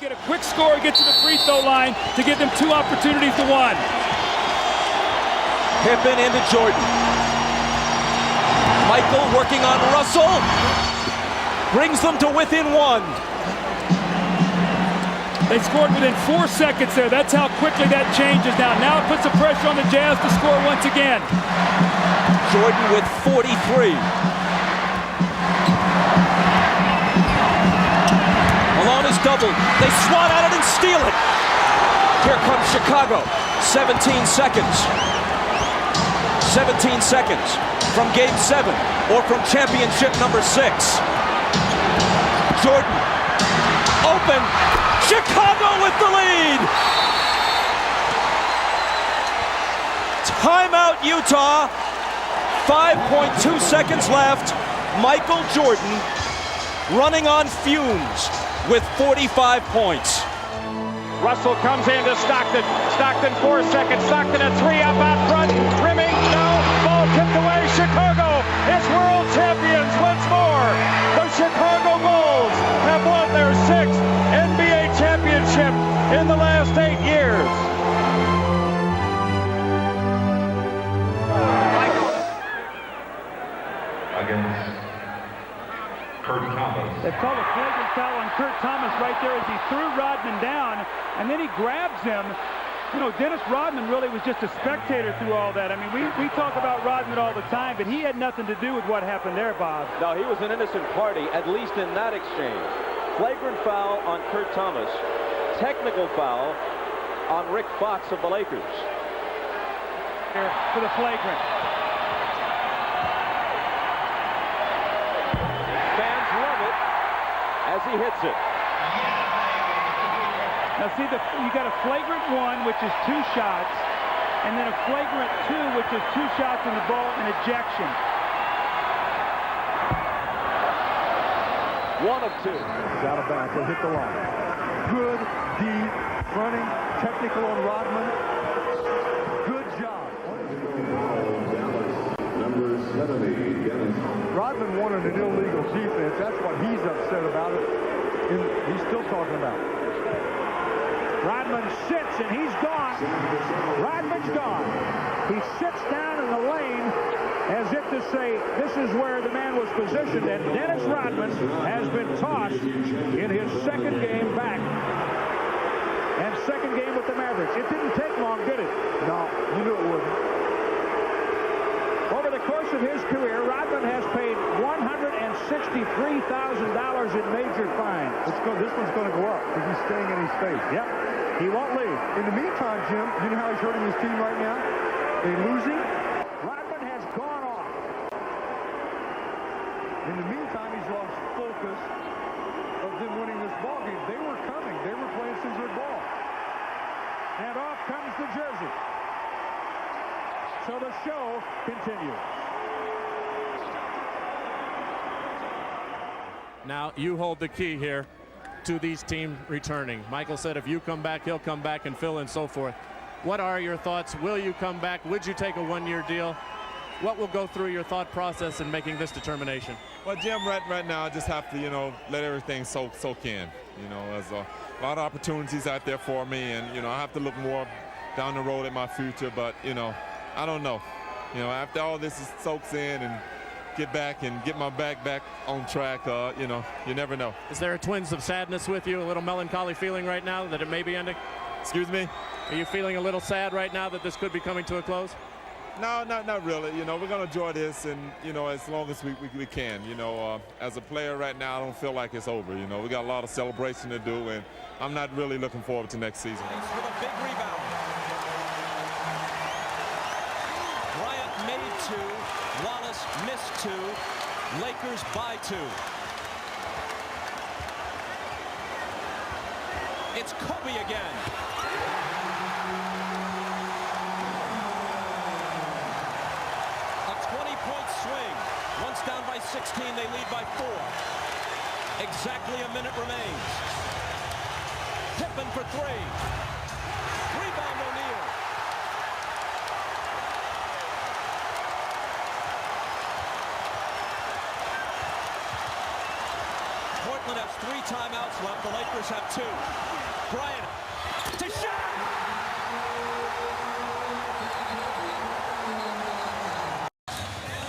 get a quick score and get to the free throw line to give them 2 opportunities to 1. Pippen into Jordan. Michael working on Russell. Brings them to within 1. They scored within 4 seconds there. That's how quickly that changes now. Now it puts the pressure on the Jazz to score once again. Jordan with 43. Malone is doubled. They swat at it and steal it. Here comes Chicago. 17 seconds. 17 seconds from Game 7 or from championship number 6. Jordan open. Chicago with the lead. Timeout, Utah. 5.2 seconds left. Michael Jordan running on fumes with 45 points. Russell comes into Stockton. Stockton 4 seconds. Stockton a 3 up out front. Rimming, no. Ball tipped away. Chicago is world champions once more. The Chicago Bulls have won their 6th NBA championship in the last 8 years. Against Kurt Thomas. They called a flagrant foul on Kurt Thomas right there as he threw Rodman down, and then he grabs him. You know, Dennis Rodman really was just a spectator through all that. I mean, we talk about Rodman all the time, but he had nothing to do with what happened there, Bob. No, he was an innocent party, at least in that exchange. Flagrant foul on Kurt Thomas. Technical foul on Rick Fox of the Lakers. Here for the flagrant. Fans love it as he hits it. Now see, you got a flagrant 1, which is 2 shots, and then a flagrant 2, which is 2 shots in the ball and ejection. 1 of 2. It's out of bounds. They hit the line. Good, deep, running, technical on Rodman. Good job. Number 70, Dennis. Rodman wanted an illegal defense. That's what he's upset about it. And he's still talking about it. Rodman sits and he's gone. Rodman's gone. He sits down in the lane as if to say this is where the man was positioned, and Dennis Rodman has been tossed in his 2nd game back and 2nd game with the Mavericks. It didn't take long, did it? No, you knew it wouldn't. Over the course of his career, Rodman has paid $163,000 in major fines. This one's going to go up because he's staying in his face. Yep, he won't leave. In the meantime, Jim, you know how he's hurting his team right now? They're losing. Rodman has gone off. In the meantime, he's lost focus of them winning this ball game. They were coming. They were playing scissor ball. And off comes the jersey. So the show continues. Now you hold the key here to these teams returning. Michael said if you come back, he'll come back, and Phil and so forth. What are your thoughts? Will you come back? Would you take a 1-year deal? What will go through your thought process in making this determination? Well, Jim, right now I just have to, let everything soak in. There's a lot of opportunities out there for me, and, I have to look more down the road at my future, but, I don't know. After all this soaks in and get back and get my back on track, you never know. Is there a twinge of sadness with you, a little melancholy feeling right now that it may be ending? Excuse me? Are you feeling a little sad right now that this could be coming to a close? No, not really. We're going to enjoy this, and, as long as we can. As a player right now, I don't feel like it's over. We got a lot of celebration to do, and I'm not really looking forward to next season. With a big rebound. Bryant made 2. Wallace missed 2. Lakers by 2. It's Kobe again. A 20-point swing. Once down by 16, they lead by 4. Exactly a minute remains. Pippen for 3. Rebound O'Neal. Portland has 3 timeouts left. The Lakers have 2. Bryant to Shaq.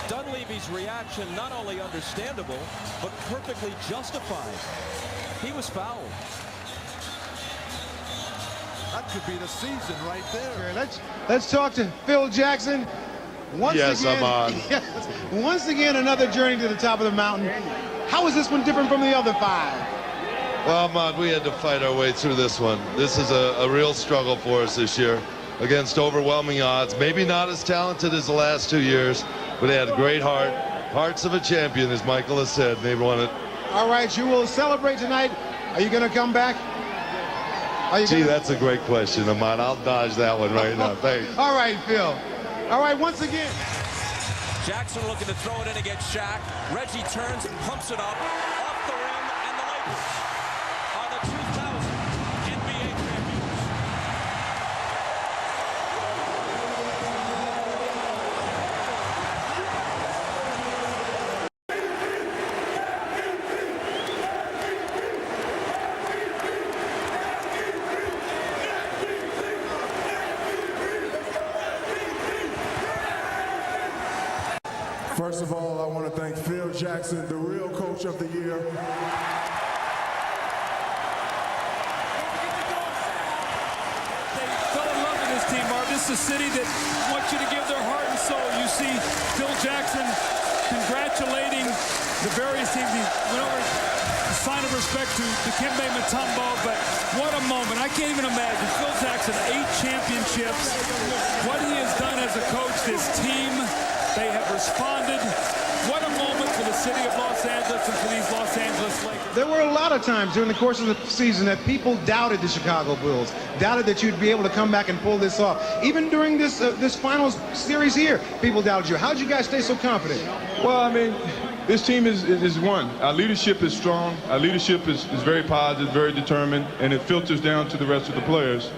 Dunleavy's reaction not only understandable, but perfectly justified. He was fouled. That could be the season right there. Let's talk to Phil Jackson. Once again, another journey to the top of the mountain. How is this one different from the other 5? Well, Ahmad, we had to fight our way through this one. This is a real struggle for us this year against overwhelming odds. Maybe not as talented as the last 2 years, but they had a great heart. Hearts of a champion, as Michael has said. They won it. All right, you will celebrate tonight. Are you going to come back? Gee, that's a great question, Ahmad. I'll dodge that one right now. Thanks. All right, Phil. All right, once again. Jackson looking to throw it in against Shaq. Reggie turns and pumps it up off the rim, and the Lakers are the 2000 NBA champions. First of all, I want to thank Phil Jackson, the real coach of the year. They fell in love with this team, Marv. This is a city that wants you to give their heart and soul. You see Phil Jackson congratulating the various teams. He went over a sign of respect to Dikembe Mutombo, but what a moment. I can't even imagine. Phil Jackson, 8 championships. What he has done as a coach, this team, they have responded. What a moment for the city of Los Angeles and for these Los Angeles Lakers. There were a lot of times during the course of the season that people doubted the Chicago Bulls, doubted that you'd be able to come back and pull this off. Even during this finals series here, people doubted you. How did you guys stay so confident? Well, I mean, this team is one. Our leadership is strong. Our leadership is very positive, very determined, and it filters down to the rest of the players.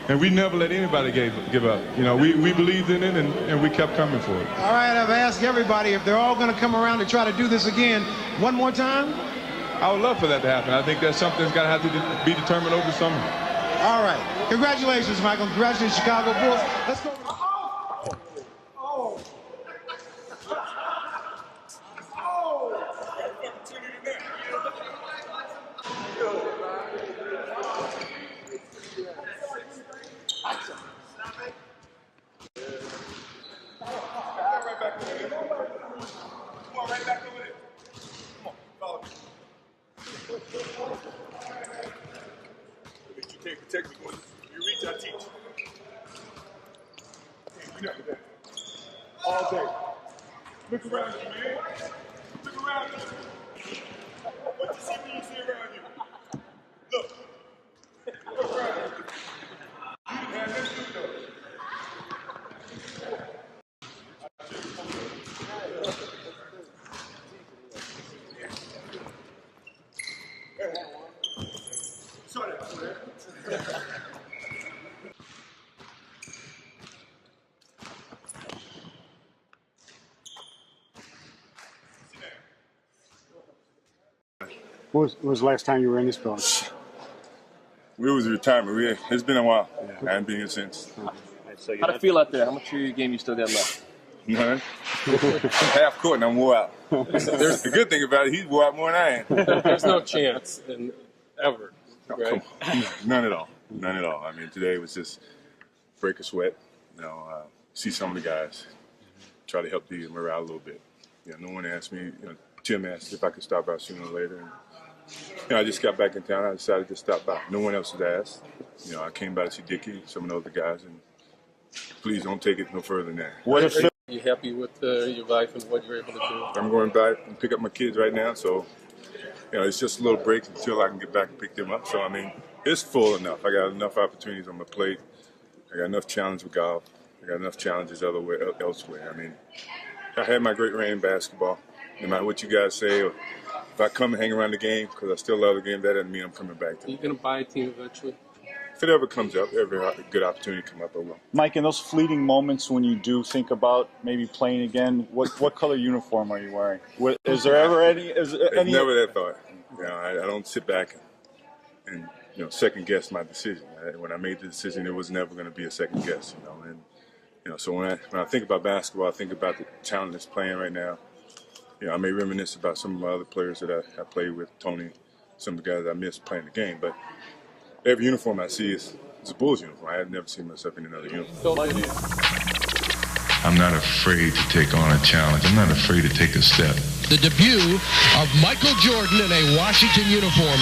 And we never let anybody give up. You know, we believed in it, and we kept coming for it. All right, I've asked everybody if they're all going to come around to try to do this again one more time. I would love for that to happen. I think that's something that's got to have to be determined over the summer. All right. Congratulations, Michael. Congratulations, Chicago Bulls. Let's go. Technical. You reach, I teach. All day. Look around you, man. Look around you. What you see when you see around you? Look. Look around you. You didn't have this to though. When was the last time you were in this building? We was retirement. It's been a while. Yeah. I haven't been here since. How'd it feel out there? How much of your game you still got left? None. Half court and I'm wore out. There's the good thing about it, he's wore out more than I am. There's no chance ever. No, right? Come on. None at all. None at all. I mean, today was just break a sweat. You know, see some of the guys, try to help the morale a little bit. You know, no one asked me. You know, Tim asked if I could stop by sooner or later. And, you know, I just got back in town. I decided to stop by. No one else was asked. You know, I came by to see Dickie, some of the other guys, and please don't take it no further than that. Are you happy with your life and what you're able to do? I'm going back and pick up my kids right now, so you know, it's just a little break until I can get back and pick them up. So I mean, it's full enough. I got enough opportunities on my plate. I got enough challenge with golf. I got enough challenges elsewhere. I mean, I had my great reign in basketball. No matter what you guys say, or if I come and hang around the game, because I still love the game, that doesn't mean I'm coming back to it. Are you going to buy a team eventually? If it ever comes up, every good opportunity come up, I will. Mike, in those fleeting moments when you do think about maybe playing again, what color uniform are you wearing? Is there ever any? Never that thought. You know, I don't sit back and second guess my decision. When I made the decision, it was never going to be a second guess. And so when I think about basketball, I think about the talent that's playing right now. I may reminisce about some of my other players that I played with, Tony, some of the guys I missed playing the game. But every uniform I see is a Bulls uniform. I have never seen myself in another uniform. I'm not afraid to take on a challenge. I'm not afraid to take a step. The debut of Michael Jordan in a Washington uniform.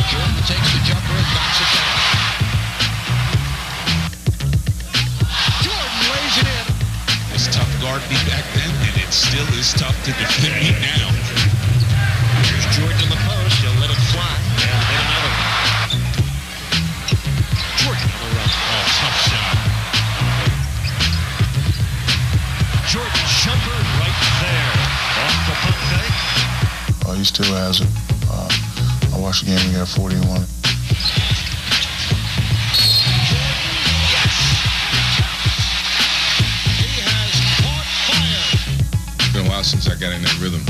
Jordan takes the jumper and knocks it down. Jordan lays it in. It's tough to guard me back then, and it still is tough to defend me now. Here's Jordan in the post. He'll let it fly. Hit another. Jordan on the run. Oh, tough shot. Jordan's jumper right there. Off the pump fake. He still has it. I watched the game, he got 41. It's been a while since I got in that rhythm.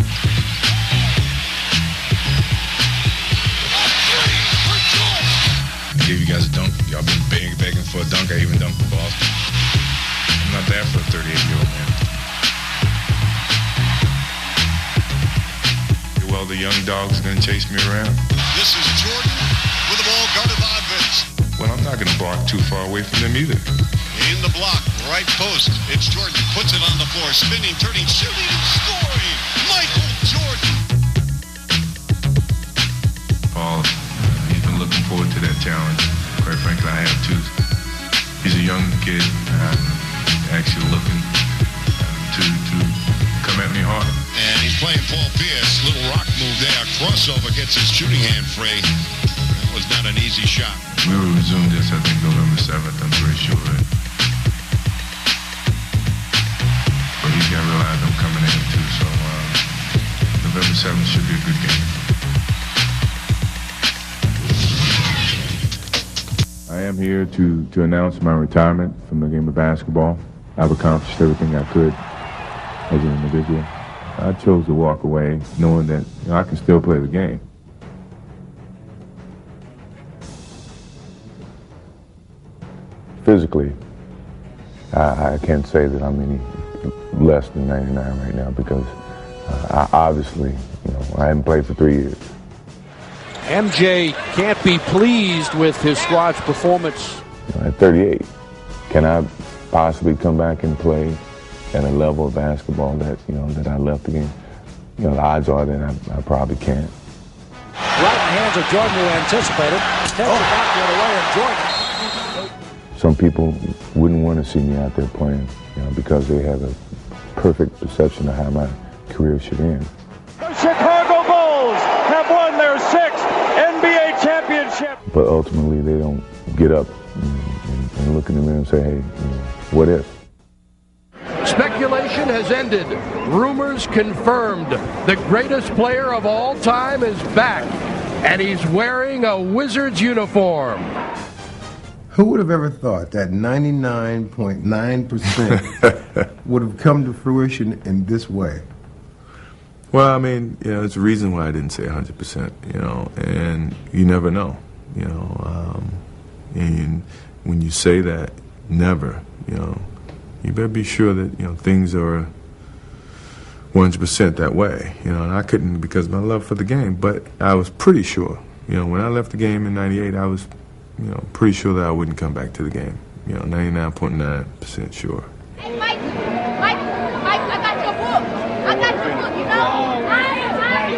I gave you guys a dunk. Y'all been begging for a dunk. I even dunked for Boston. I'm not there for a 38-year-old man. Well, the young dog's gonna chase me around. This is Jordan with the ball guarded by Vince. Well, I'm not gonna bark too far away from them either. In the block, right post. It's Jordan, puts it on the floor, spinning, turning, shooting, and scoring. Michael Jordan. Paul, he's been looking forward to that challenge. Quite frankly, I have too. He's a young kid, actually looking to come at me hard. And he's playing Paul Pierce. Little rock move there. Crossover gets his shooting hand free. That was not an easy shot. We will resume this, I think, November 7th. I'm pretty sure. But he's got to realize I'm coming in too. So November 7th should be a good game. I am here to announce my retirement from the game of basketball. I've accomplished everything I could as an individual. I chose to walk away knowing that I can still play the game. Physically, I can't say that I'm any less than 99 right now because I obviously, I haven't played for 3 years. MJ can't be pleased with his squad's performance. At 38, can I possibly come back and play at a level of basketball that that I left the game? The odds are that I probably can't. Right in the hands of Jordan, who anticipated. Takes it back the other way, and Jordan. Some people wouldn't want to see me out there playing, because they have a perfect perception of how my career should end. The Chicago Bulls have won their 6th NBA championship. But ultimately, they don't get up and look in the mirror and say, hey, what if? Speculation has ended. Rumors confirmed. The greatest player of all time is back, and he's wearing a Wizards uniform. Who would have ever thought that 99.9% would have come to fruition in this way? Well, I mean, there's a reason why I didn't say 100%, and you never know, and when you say that, never, you better be sure that, things are 100% that way, and I couldn't because of my love for the game, but I was pretty sure, when I left the game in 98, I was, pretty sure that I wouldn't come back to the game, 99.9% sure. Hey, Mike, I got your book. I got your book,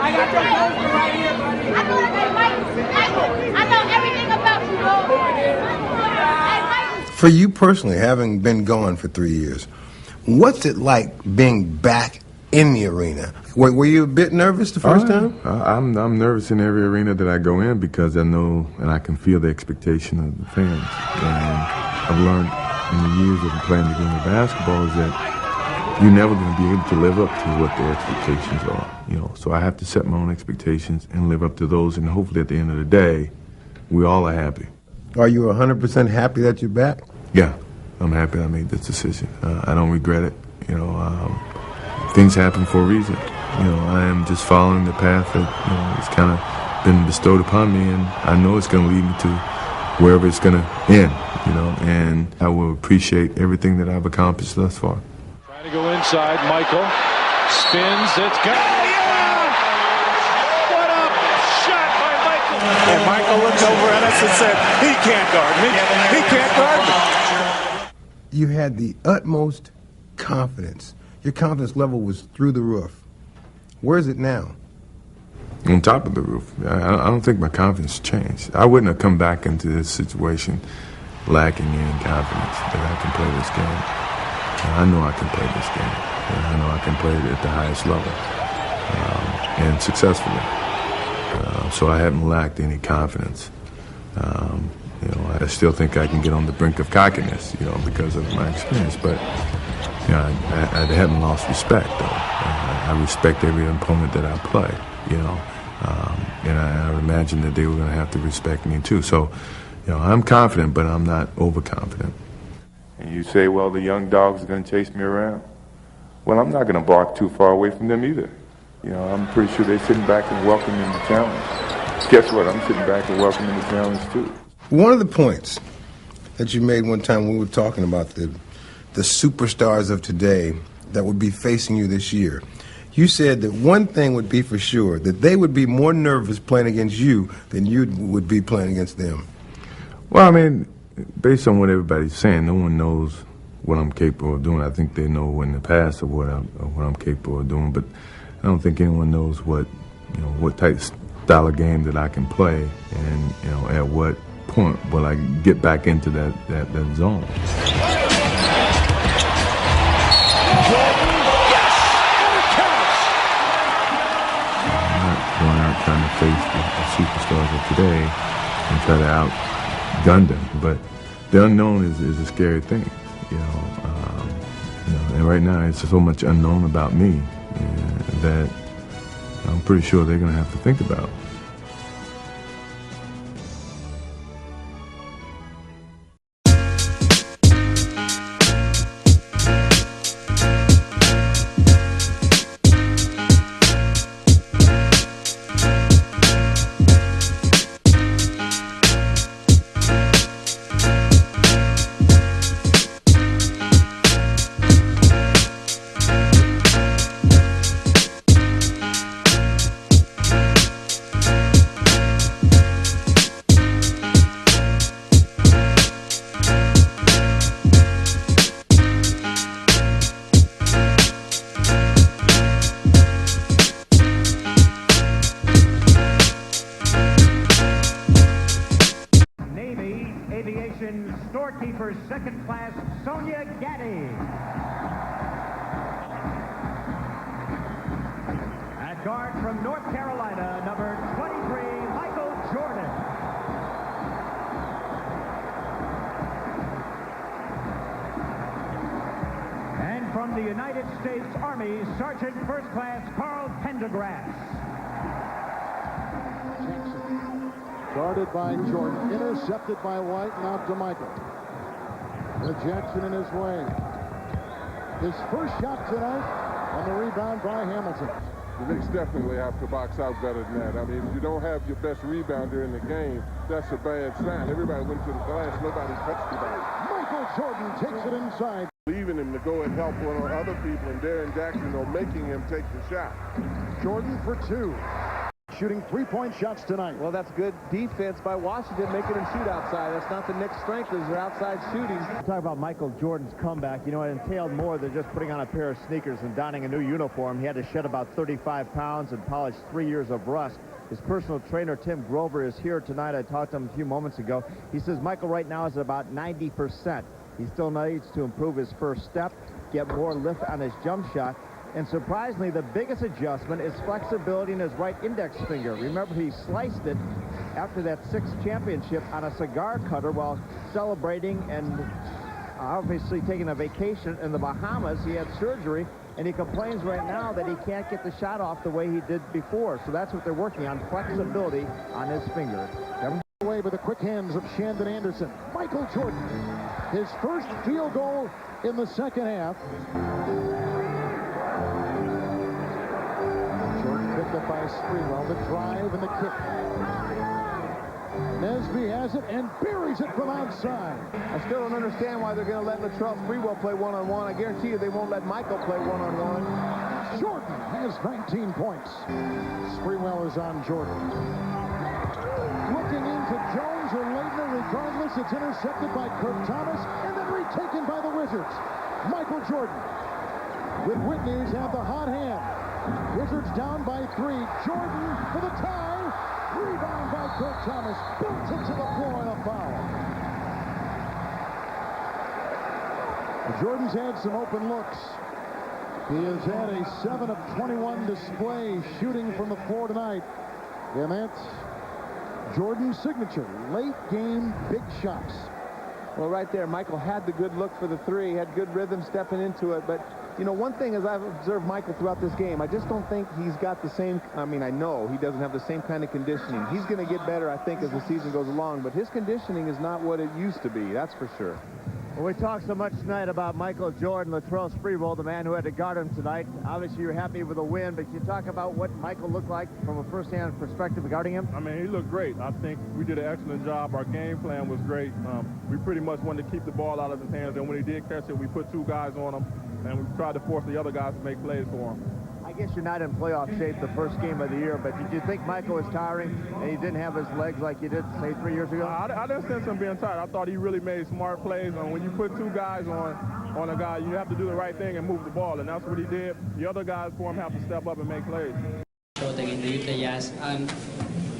I got your poster right here, buddy. I know everything about you, bro. For you personally, having been gone for 3 years, what's it like being back in the arena? Were you a bit nervous the first time? I'm nervous in every arena that I go in because I know and I can feel the expectation of the fans. And I've learned in the years of playing the game of basketball is that you're never going to be able to live up to what their expectations are. So I have to set my own expectations and live up to those, and hopefully at the end of the day, we all are happy. Are you 100% happy that you're back? Yeah, I'm happy I made this decision. I don't regret it. Things happen for a reason. I am just following the path that it's kind of been bestowed upon me, and I know it's going to lead me to wherever it's going to end. And I will appreciate everything that I've accomplished thus far. Trying to go inside, Michael spins. It's got. What a shot by Michael! And Michael looked over at us and said, "He can't guard me. He can't guard me." You had the utmost confidence. Your confidence level was through the roof. Where is it now? On top of the roof. I don't think my confidence changed. I wouldn't have come back into this situation lacking any confidence that I can play this game. I know I can play this game. I know I can play it at the highest level and successfully. So I haven't lacked any confidence. I still think I can get on the brink of cockiness, because of my experience. But I haven't lost respect, though. I respect every opponent that I play, and I would imagine that they were going to have to respect me too. So, I'm confident, but I'm not overconfident. And you say, well, the young dogs are going to chase me around. Well, I'm not going to bark too far away from them either. I'm pretty sure they're sitting back and welcoming the challenge. Guess what? I'm sitting back and welcoming the challenge too. One of the points that you made one time when we were talking about the superstars of today that would be facing you this year, you said that one thing would be for sure, that they would be more nervous playing against you than you would be playing against them. Well, I mean, based on what everybody's saying, no one knows what I'm capable of doing. I think they know in the past of what I'm capable of doing, but I don't think anyone knows what type of style of game that I can play, and at what point will I get back into that zone. Going out trying to face the superstars of today and try to outgun them, but the unknown is a scary thing, and right now it's so much unknown about me that I'm pretty sure they're going to have to think about. Storekeeper second class Sonia Gaddy. At guard from North Carolina, number 23, Michael Jordan. And from the United States Army, Sergeant First Class Carl Pendergrass. Guarded by Jordan, intercepted by White, and out to Michael. With Jackson in his way. His first shot tonight on the rebound by Hamilton. The Knicks definitely have to box out better than that. I mean, if you don't have your best rebounder in the game, that's a bad sign. Everybody went to the glass, nobody touched the ball. Michael Jordan takes it inside. Leaving him to go and help one of other people, and Darren Jackson, making him take the shot. Jordan for two. Shooting three-point shots tonight. Well, that's good defense by Washington, making them shoot outside. That's not the Knicks' strength, is their outside shooting. Talk about Michael Jordan's comeback. It entailed more than just putting on a pair of sneakers and donning a new uniform. He had to shed about 35 pounds and polish 3 years of rust. His personal trainer, Tim Grover, is here tonight. I talked to him a few moments ago. He says Michael right now is at about 90%. He still needs to improve his first step, get more lift on his jump shot. And surprisingly, the biggest adjustment is flexibility in his right index finger. Remember, he sliced it after that sixth championship on a cigar cutter while celebrating and obviously taking a vacation in the Bahamas. He had surgery, and he complains right now that he can't get the shot off the way he did before. So that's what they're working on, flexibility on his finger. Away with the quick hands of Shandon Anderson. Michael Jordan, his first field goal in the second half. led by Sprewell. The drive and the kick. Nesby has it and buries it from outside. I still don't understand why they're going to let Latrell Sprewell play one-on-one. I guarantee you they won't let Michael play one-on-one. Jordan has 19 points. Sprewell is on Jordan. Looking into Jones or Leitner, regardless, it's intercepted by Kirk Thomas and then retaken by the Wizards. Michael Jordan with Whitney, who's had the hot hand. Wizards down by 3. Jordan for the tie. Rebound by Kirk Thomas. Built into the floor and a foul. Jordan's had some open looks. He has had a 7 of 21 display shooting from the floor tonight. And that's Jordan's signature. Late game big shots. Well, right there, Michael had the good look for the 3, had good rhythm stepping into it. But, you know, one thing as I've observed Michael throughout this game, I just don't think he's got the same, I mean, I know he doesn't have the same kind of conditioning. He's going to get better, I think, as the season goes along. But his conditioning is not what it used to be, that's for sure. Well, we talked so much tonight about Michael Jordan, Latrell Sprewell, the man who had to guard him tonight. Obviously, you're happy with the win, but can you talk about what Michael looked like from a first-hand perspective guarding him? I mean, he looked great. I think we did an excellent job. Our game plan was great. We pretty much wanted to keep the ball out of his hands, and when he did catch it, we put 2 guys on him, and we tried to force the other guys to make plays for him. I guess you're not in playoff shape the first game of the year, but did you think Michael was tiring and he didn't have his legs like you did, say, 3 years ago? I didn't sense him being tired. I thought he really made smart plays. When you put 2 guys on a guy, you have to do the right thing and move the ball, and that's what he did. The other guys for him have to step up and make plays. Against the Utah Jazz, and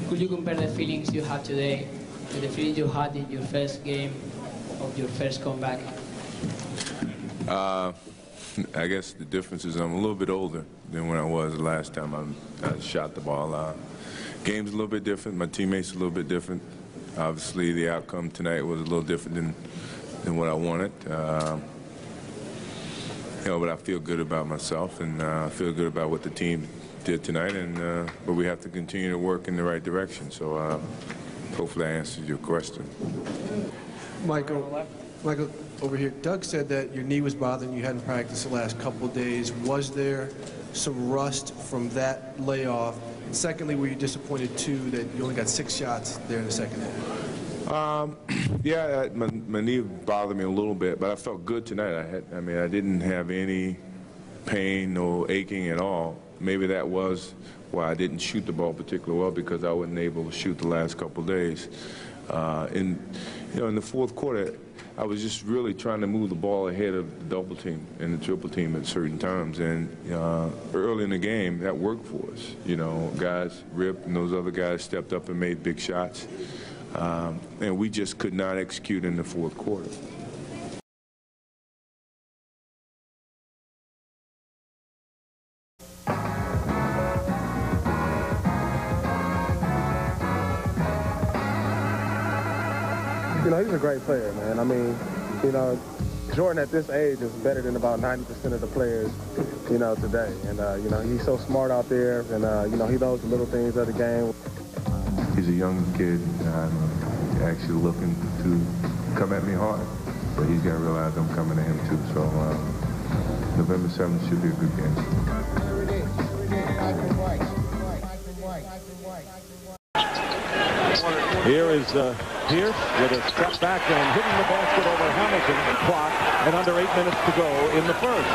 could you compare the feelings you had today with the feelings you had in your first game of your first comeback? I guess the difference is I'm a little bit older than when I was the last time I shot the ball. Game's a little bit different. My teammates a little bit different. Obviously, the outcome tonight was a little different than what I wanted. You know, but I feel good about myself, and I feel good about what the team did tonight. And but we have to continue to work in the right direction. So hopefully, I answered your question. Michael, over here, Doug said that your knee was bothering you, hadn't practiced the last couple of days. Was there some rust from that layoff? And secondly, were you disappointed, too, that you only got 6 shots there in the second half? Yeah, my knee bothered me a little bit, but I felt good tonight. I mean, I didn't have any pain, no aching at all. Maybe that was why I didn't shoot the ball particularly well, because I wasn't able to shoot the last couple of days. In the fourth quarter, I was just really trying to move the ball ahead of the double team and the triple team at certain times. And early in the game, that worked for us. You know, guys, Rip and those other guys stepped up and made big shots. And we just could not execute in the fourth quarter. You know, he's a great player, man. I mean, you know, Jordan at this age is better than about 90% of the players, you know, today. And, you know, he's so smart out there, and, you know, he knows the little things of the game. He's a young kid, actually looking to come at me hard. But he's got to realize I'm coming at him, too. So November 7th should be a good game. Here is Pierce with a step back and hitting the basket over Hamilton clock, and under 8 minutes to go in the first.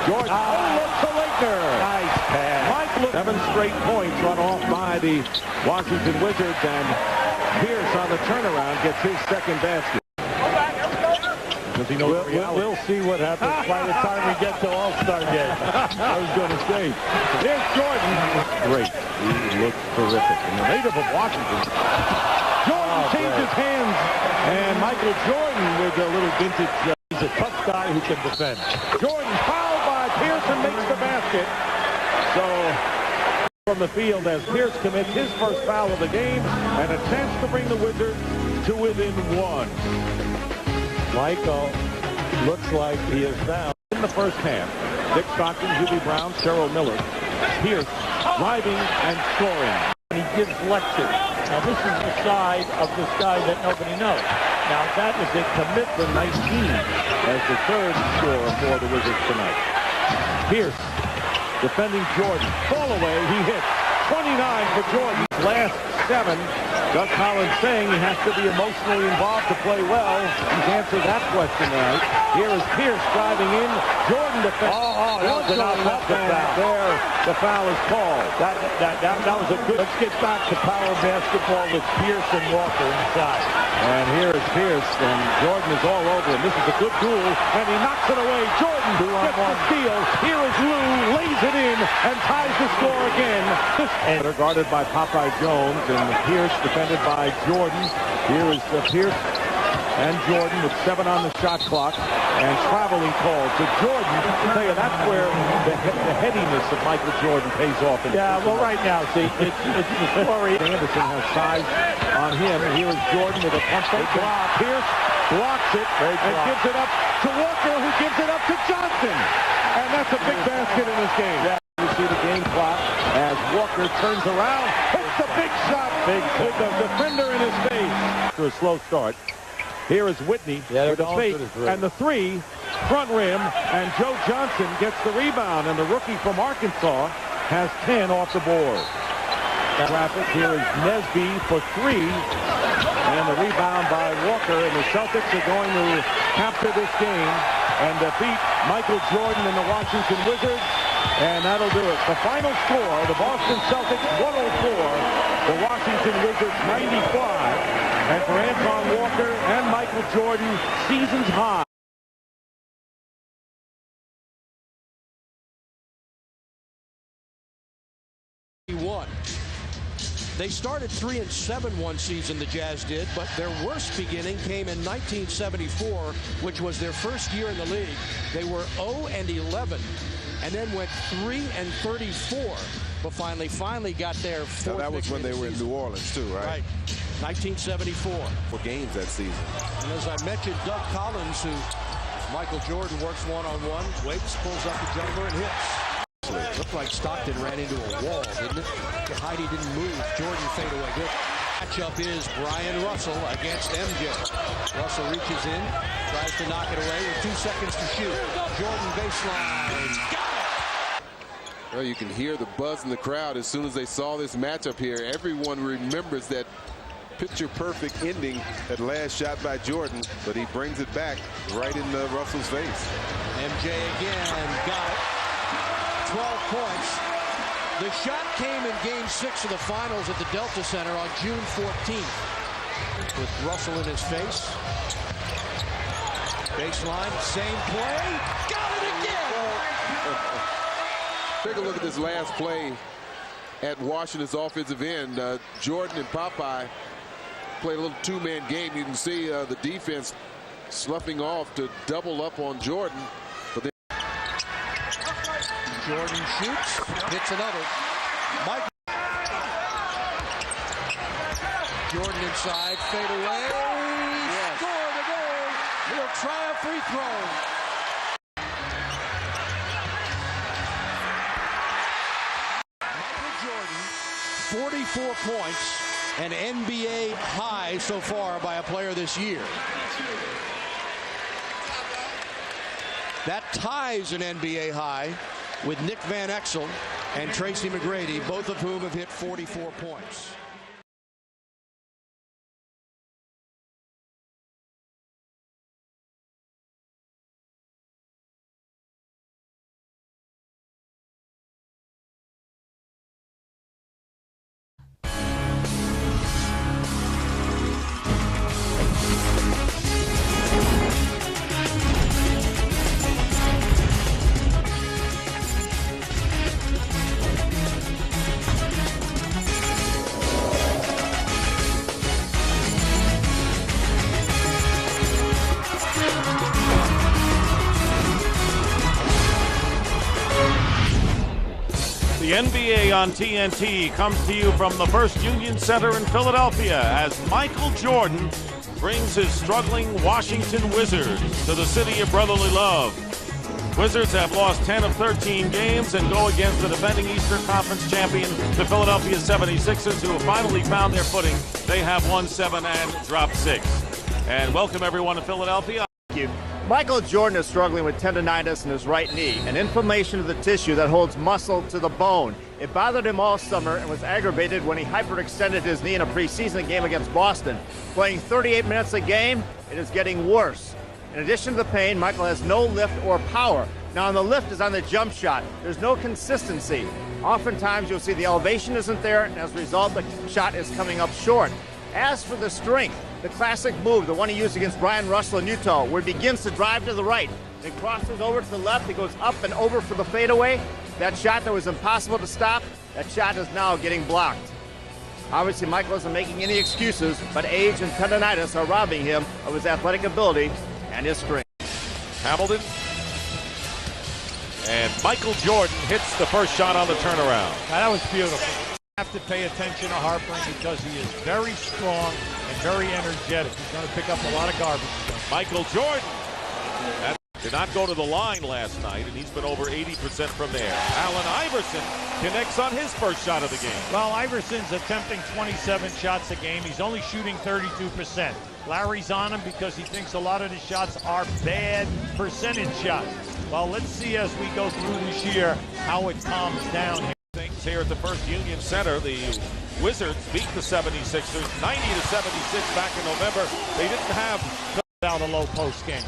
Jordan, look for Leitner. Nice pass. Mike, 7 straight points run off by the Washington Wizards, and Pierce on the turnaround gets his second basket. We'll see what happens by the time we get to All-Star game. I was going to say, here's Jordan. Great. He looks terrific. And the native of Washington. Jordan changes hands. And Michael Jordan with a little vintage. He's a tough guy who can defend. Jordan fouled by Pierce and makes the basket. So from the field as Pierce commits his first foul of the game, and a chance to bring the Wizards to within 1. Michael looks like he is now in the first half. Dick Stockton, Hubie Brown, Cheryl Miller. Pierce driving and scoring. He gives lectures. Now this is the side of this guy that nobody knows. Now that is a commitment 19 as the third scorer for the Wizards tonight. Pierce defending Jordan. Ball away, he hits. 29 for Jordan. Last 7. Doug Collins saying he has to be emotionally involved to play well. He's answered that question right. Here is Pierce driving in. Jordan defends. That was an offensive foul. There, the foul is called. That was a good. Let's get back to power basketball with Pierce and Walker inside. And here is Pierce, and Jordan is all over him. This is a good duel, and he knocks it away. Jordan gets the steal. Here is Lou, lays it in, and ties the score again. And they're guarded by Popeye Jones, and Pierce defended by Jordan. Here is Pierce and Jordan with 7 on the shot clock, and traveling call to Jordan. I'll tell you, that's where the headiness of Michael Jordan pays off. Right now, see, it's the story. Anderson has size on him. Here is Jordan with a pump fake. Pierce blocks it and gives it up to Walker, who gives it up to Johnson. And that's a big basket in this game. You see the game clock as Walker turns around, hits the big shot with the defender in his face. After a slow start. Here is Whitney with the fake, and the 3, front rim, and Joe Johnson gets the rebound, and the rookie from Arkansas has 10 off the board. Traffic, here is Nesby for 3, and the rebound by Walker, and the Celtics are going to capture this game and defeat Michael Jordan and the Washington Wizards, and that'll do it. The final score, the Boston Celtics 104, the Washington Wizards 95. And for Anton Walker and Michael Jordan, season's high. They started 3-7 one season, the Jazz did, but their worst beginning came in 1974, which was their first year in the league. They were 0-11, and then went 3-34, but finally got their fourth. That was when they were in New Orleans too, right? Right. 1974. For games that season. And as I mentioned, Doug Collins, who Michael Jordan works one-on-one, waits, pulls up the jumper, and hits. It looked like Stockton ran into a wall, didn't it? Heidi didn't move. Jordan fade away. Good. Matchup is Brian Russell against MJ. Russell reaches in, tries to knock it away with 2 seconds to shoot. Jordan baseline. Got it! Well, you can hear the buzz in the crowd as soon as they saw this matchup here. Everyone remembers that picture-perfect ending, that last shot by Jordan, but he brings it back right in Russell's face. MJ again, got it. 12 points. The shot came in Game 6 of the finals at the Delta Center on June 14th. With Russell in his face. Baseline, same play. Got it again! Take a look at this last play at Washington's offensive end. Jordan and Popeye played a little 2-man game. You can see the defense sloughing off to double up on Jordan. But then Jordan shoots, hits another. Mike. Jordan inside, fade away. Yes. Score the goal. He'll try a free throw. Michael Jordan, 44 points, an NBA high so far by a player this year. That ties an NBA high with Nick Van Exel and Tracy McGrady, both of whom have hit 44 points. The NBA on TNT comes to you from the First Union Center in Philadelphia as Michael Jordan brings his struggling Washington Wizards to the city of brotherly love. Wizards have lost 10 of 13 games and go against the defending Eastern Conference champion, the Philadelphia 76ers, who have finally found their footing. They have won 7 and dropped 6. And welcome everyone to Philadelphia. Thank you. Michael Jordan is struggling with tendonitis in his right knee, an inflammation of the tissue that holds muscle to the bone. It bothered him all summer and was aggravated when he hyperextended his knee in a preseason game against Boston. Playing 38 minutes a game, it is getting worse. In addition to the pain, Michael has no lift or power. Now, on the lift is on the jump shot. There's no consistency. Oftentimes, you'll see the elevation isn't there, and as a result, the shot is coming up short. As for the strength, the classic move, the one he used against Brian Russell in Utah, where he begins to drive to the right, then crosses over to the left, he goes up and over for the fadeaway. That shot that was impossible to stop, that shot is now getting blocked. Obviously, Michael isn't making any excuses, but age and tendonitis are robbing him of his athletic ability and his strength. Hamilton. And Michael Jordan hits the first shot on the turnaround. That was beautiful. Have to pay attention to Harpering because he is very strong and very energetic. He's going to pick up a lot of garbage. Michael Jordan did not go to the line last night, and he's been over 80% from there. Allen Iverson connects on his first shot of the game. Well, Iverson's attempting 27 shots a game. He's only shooting 32%. Larry's on him because he thinks a lot of the shots are bad percentage shots. Well, let's see as we go through this year how it calms down here. Things here at the First Union Center. The Wizards beat the 76ers 90-76 back in November. They didn't have out a low post game.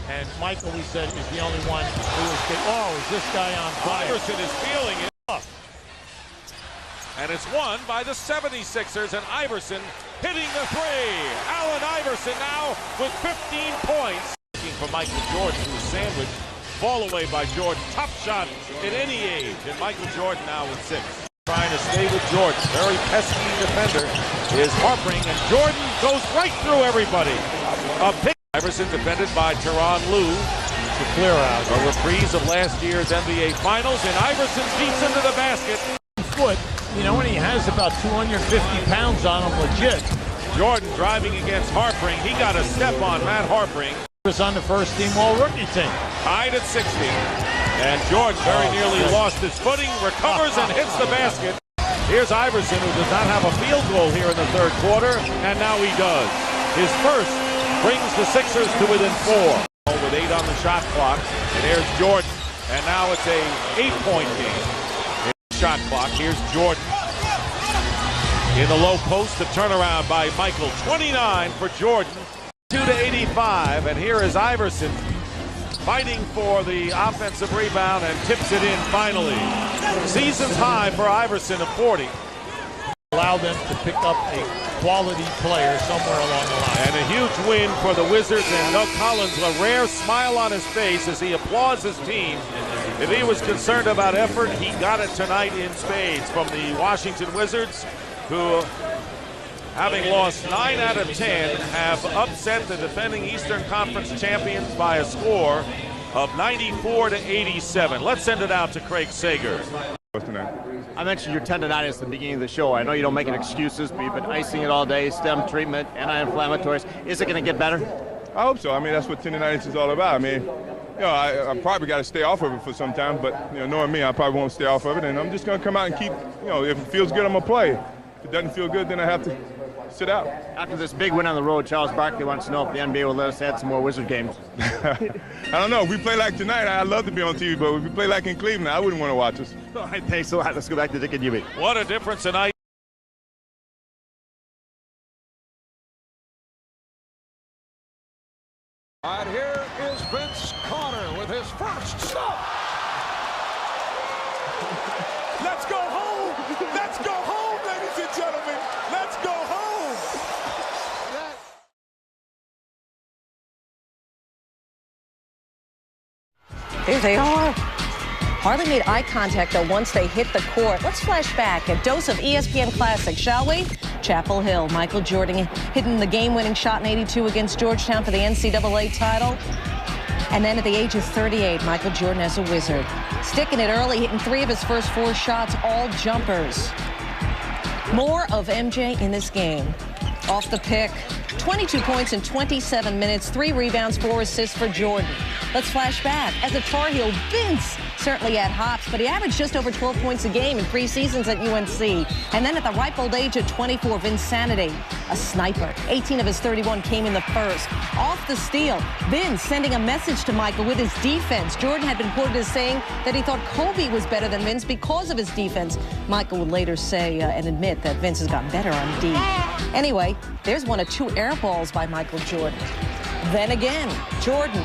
And Michael, he said, is the only one who is getting, oh, is this guy on fire? Iverson is feeling it up. And it's won by the 76ers, and Iverson hitting the three. Allen Iverson now with 15 points. Looking for Michael Jordan, who's sandwiched. Ball away by Jordan. Top shot at any age. And Michael Jordan now with 6. Trying to stay with Jordan. Very pesky defender is Harpering, and Jordan goes right through everybody. A pick. Iverson defended by Tyronn Lue. To clear out. A reprise of last year's NBA Finals, and Iverson beats into the basket. Foot, you know, when he has about 250 pounds on him, legit. Jordan driving against Harpering. He got a step on Matt Harpering. Was on the first team all-rookie team. Tied at 60. And Jordan very nearly lost his footing, recovers and hits the basket. Here's Iverson, who does not have a field goal here in the third quarter, and now he does. His first brings the Sixers to within 4. With 8 on the shot clock, and there's Jordan. And now it's a 8-point game. Shot clock, here's Jordan. In the low post, the turnaround by Michael. 29 for Jordan. 2-85, and here is Iverson fighting for the offensive rebound and tips it in finally. Season's high for Iverson of 40. Allow them to pick up a quality player somewhere along the line. And a huge win for the Wizards, and Doug Collins, a rare smile on his face as he applauds his team. If he was concerned about effort, he got it tonight in spades from the Washington Wizards, who, having lost 9 out of 10, have upset the defending Eastern Conference champions by a score of 94-87. Let's send it out to Craig Sager. I mentioned your tendonitis at the beginning of the show. I know you don't make any excuses, but you've been icing it all day, stem treatment, anti-inflammatories. Is it going to get better? I hope so. I mean, that's what tendonitis is all about. I mean, you know, I probably got to stay off of it for some time, but, you know, knowing me, I probably won't stay off of it, and I'm just going to come out and keep, you know, if it feels good, I'm going to play. If it doesn't feel good, then I have to sit out. After this big win on the road, Charles Barkley wants to know if the NBA will let us add some more Wizard games. I don't know. If we play like tonight, I'd love to be on TV, but if we play like in Cleveland, I wouldn't want to watch us. All right, thanks a lot. Let's go back to Dick and Ewing. What a difference tonight. And here is Vince Carter with his first stop. Let's go home. Let's go home, ladies and gentlemen. Let's go home. There they are. Hardly made eye contact, though, once they hit the court. Let's flash back. A dose of ESPN Classic, shall we? Chapel Hill. Michael Jordan hitting the game-winning shot in '82 against Georgetown for the NCAA title. And then at the age of 38, Michael Jordan as a Wizard. Sticking it early, hitting 3 of his first 4 shots, all jumpers. More of MJ in this game. Off the pick, 22 points in 27 minutes, 3 rebounds, 4 assists for Jordan. Let's flash back. As a Tar Heel, Vince certainly had hops, but he averaged just over 12 points a game in 3 seasons at UNC. And then at the ripe old age of 24, Vinsanity, a sniper. 18 of his 31 came in the first. Off the steal, Vince sending a message to Michael with his defense. Jordan had been quoted as saying that he thought Kobe was better than Vince because of his defense. Michael would later say and admit that Vince has gotten better on D. Anyway, there's one of 2 air balls by Michael Jordan. Then again, Jordan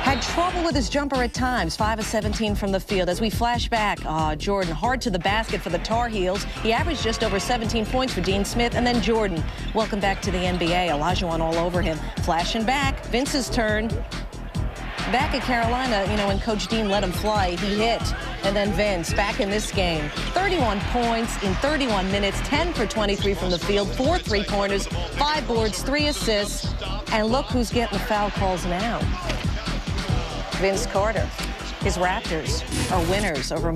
had trouble with his jumper at times, 5 of 17 from the field. As we flash back, Jordan hard to the basket for the Tar Heels. He averaged just over 17 points for Dean Smith. And then Jordan, welcome back to the NBA. Olajuwon all over him. Flashing back, Vince's turn. Back at Carolina, you know, when Coach Dean let him fly, he hit. And then Vince, back in this game, 31 points in 31 minutes, 10 for 23 from the field, 4 3-pointers, 5 boards, 3 assists. And look who's getting the foul calls now. Vince Carter. His Raptors are winners over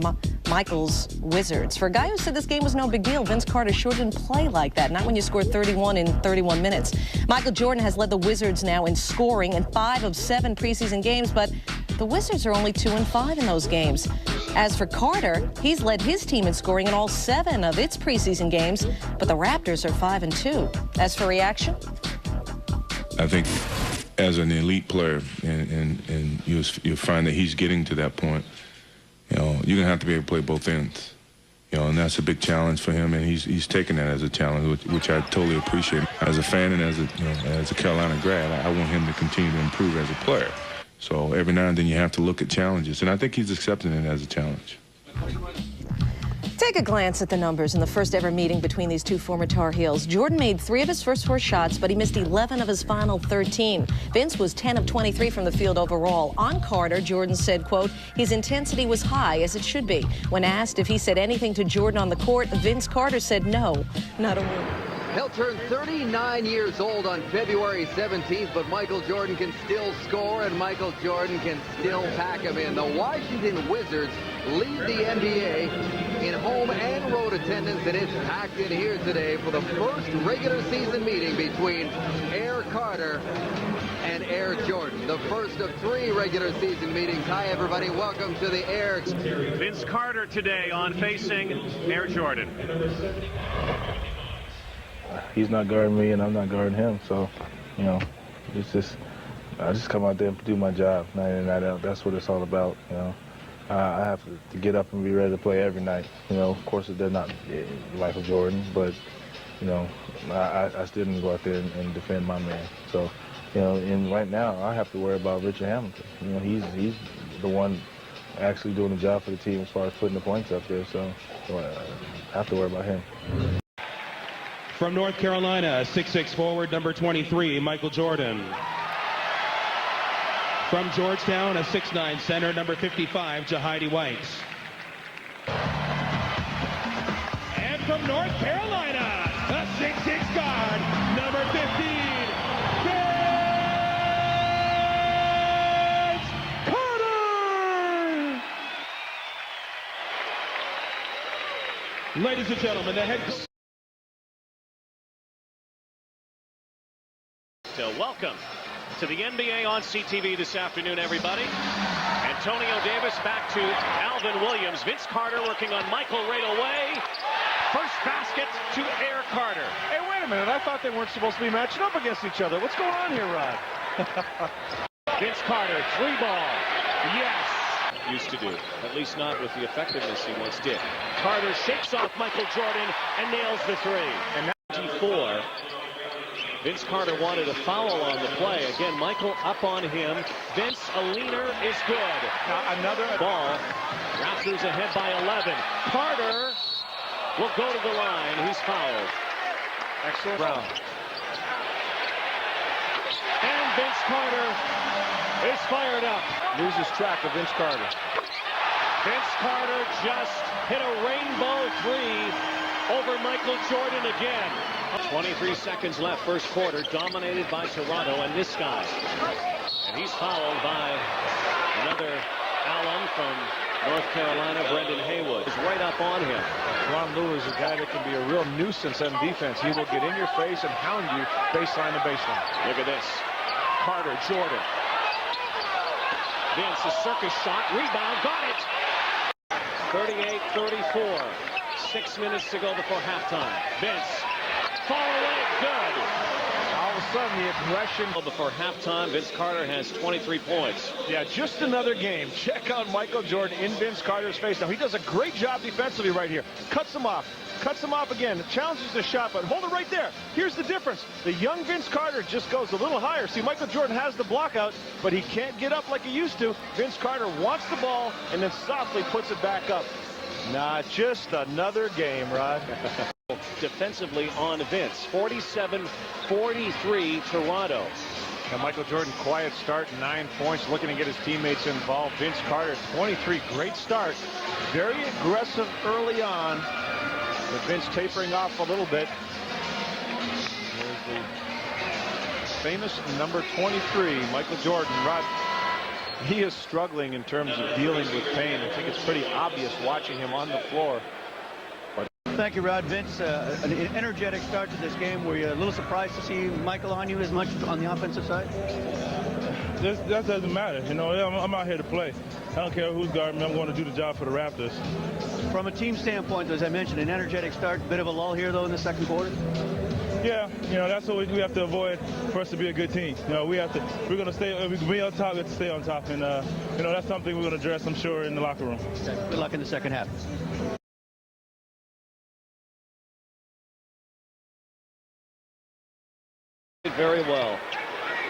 Michael's Wizards. For a guy who said this game was no big deal, Vince Carter sure didn't play like that. Not when you scored 31 in 31 minutes. Michael Jordan has led the Wizards now in scoring in 5 of 7 preseason games, but the Wizards are only 2-5 in those games. As for Carter, he's led his team in scoring in all 7 of its preseason games, but the Raptors are 5-2. As for reaction? I think as an elite player, and you'll find that he's getting to that point, you know, you're going to have to be able to play both ends. You know, and that's a big challenge for him, and he's taken that as a challenge, which I totally appreciate. As a fan and as a Carolina grad, I want him to continue to improve as a player. So every now and then you have to look at challenges, and I think he's accepting it as a challenge. Take a glance at the numbers in the first ever meeting between these 2 former Tar Heels. Jordan made 3 of his first 4 shots, but he missed 11 of his final 13. Vince was 10 of 23 from the field overall. On Carter, Jordan said, quote, his intensity was high, as it should be. When asked if he said anything to Jordan on the court, Vince Carter said no, not a word. He'll turn 39 years old on February 17th, but Michael Jordan can still score, and Michael Jordan can still pack him in. The Washington Wizards lead the NBA in home and road attendance, and it's packed in here today for the first regular season meeting between Air Carter and Air Jordan. The first of 3 regular season meetings. Hi, everybody. Welcome to the Air. Vince Carter today on facing Air Jordan. He's not guarding me, and I'm not guarding him. So, you know, it's just, I just come out there and do my job night in, night out. That's what it's all about, you know. I have to get up and be ready to play every night. You know, of course, they're not Michael Jordan, but, you know, I still need to go out there and defend my man. So, you know, and right now, I have to worry about Richard Hamilton. You know, he's the one actually doing the job for the team as far as putting the points up there. So I have to worry about him. From North Carolina, 6'6" forward, number 23, Michael Jordan. From Georgetown, a 6'9" center, number 55, Jahidi White. And from North Carolina, a 6'6" guard, number 15, Vince Carter! Ladies and gentlemen, the head... So welcome to the NBA on CTV this afternoon, everybody. Antonio Davis back to Alvin Williams. Vince Carter working on Michael right away. First basket to Air Carter. Hey, wait a minute. I thought they weren't supposed to be matching up against each other. What's going on here, Rod? Vince Carter, 3-ball. Yes. Used to do. At least not with the effectiveness he once did. Carter shakes off Michael Jordan and nails the 3. And now 4. Vince Carter wanted a foul on the play. Again, Michael up on him. Vince, a leaner, is good. Now another ball. Raptors ahead by 11. Carter will go to the line. He's fouled. Excellent. Brown. And Vince Carter is fired up. Loses track of Vince Carter. Vince Carter just hit a rainbow 3 over Michael Jordan again. 23 seconds left, first quarter, dominated by Toronto and this guy. And he's fouled by another alum from North Carolina, Brendan Haywood is right up on him. Ron Lewis is a guy that can be a real nuisance on defense. He will get in your face and hound you baseline to baseline. Look at this. Carter, Jordan. Vince, a circus shot, rebound, got it. 38-34. 6 minutes to go before halftime. Vince, far away, good. All of a sudden, the aggression. Before halftime, Vince Carter has 23 points. Yeah, just another game. Check out Michael Jordan in Vince Carter's face. Now, he does a great job defensively right here. Cuts him off. Cuts him off again. Challenges the shot, but hold it right there. Here's the difference. The young Vince Carter just goes a little higher. See, Michael Jordan has the block out, but he can't get up like he used to. Vince Carter wants the ball and then softly puts it back up. Not just another game, Rod. Defensively on Vince. 47-43 Toronto. And Michael Jordan, quiet start, 9 points, looking to get his teammates involved. Vince Carter, 23, great start. Very aggressive early on, but Vince tapering off a little bit. There's the famous number 23, Michael Jordan. Rod, he is struggling in terms of dealing with pain. I think it's pretty obvious watching him on the floor. Thank you, Rod. Vince, an energetic start to this game. Were you a little surprised to see Michael on you as much on the offensive side? That doesn't matter. You know, I'm out here to play. I don't care who's guarding me. I'm going to do the job for the Raptors. From a team standpoint, as I mentioned, an energetic start. Bit of a lull here, though, in the second quarter. Yeah, you know, that's what we have to avoid for us to be a good team. You know, we're going to stay, if we can be on top, we have to stay on top. And, you know, that's something we're going to address, I'm sure, in the locker room. Good luck in the second half. Very well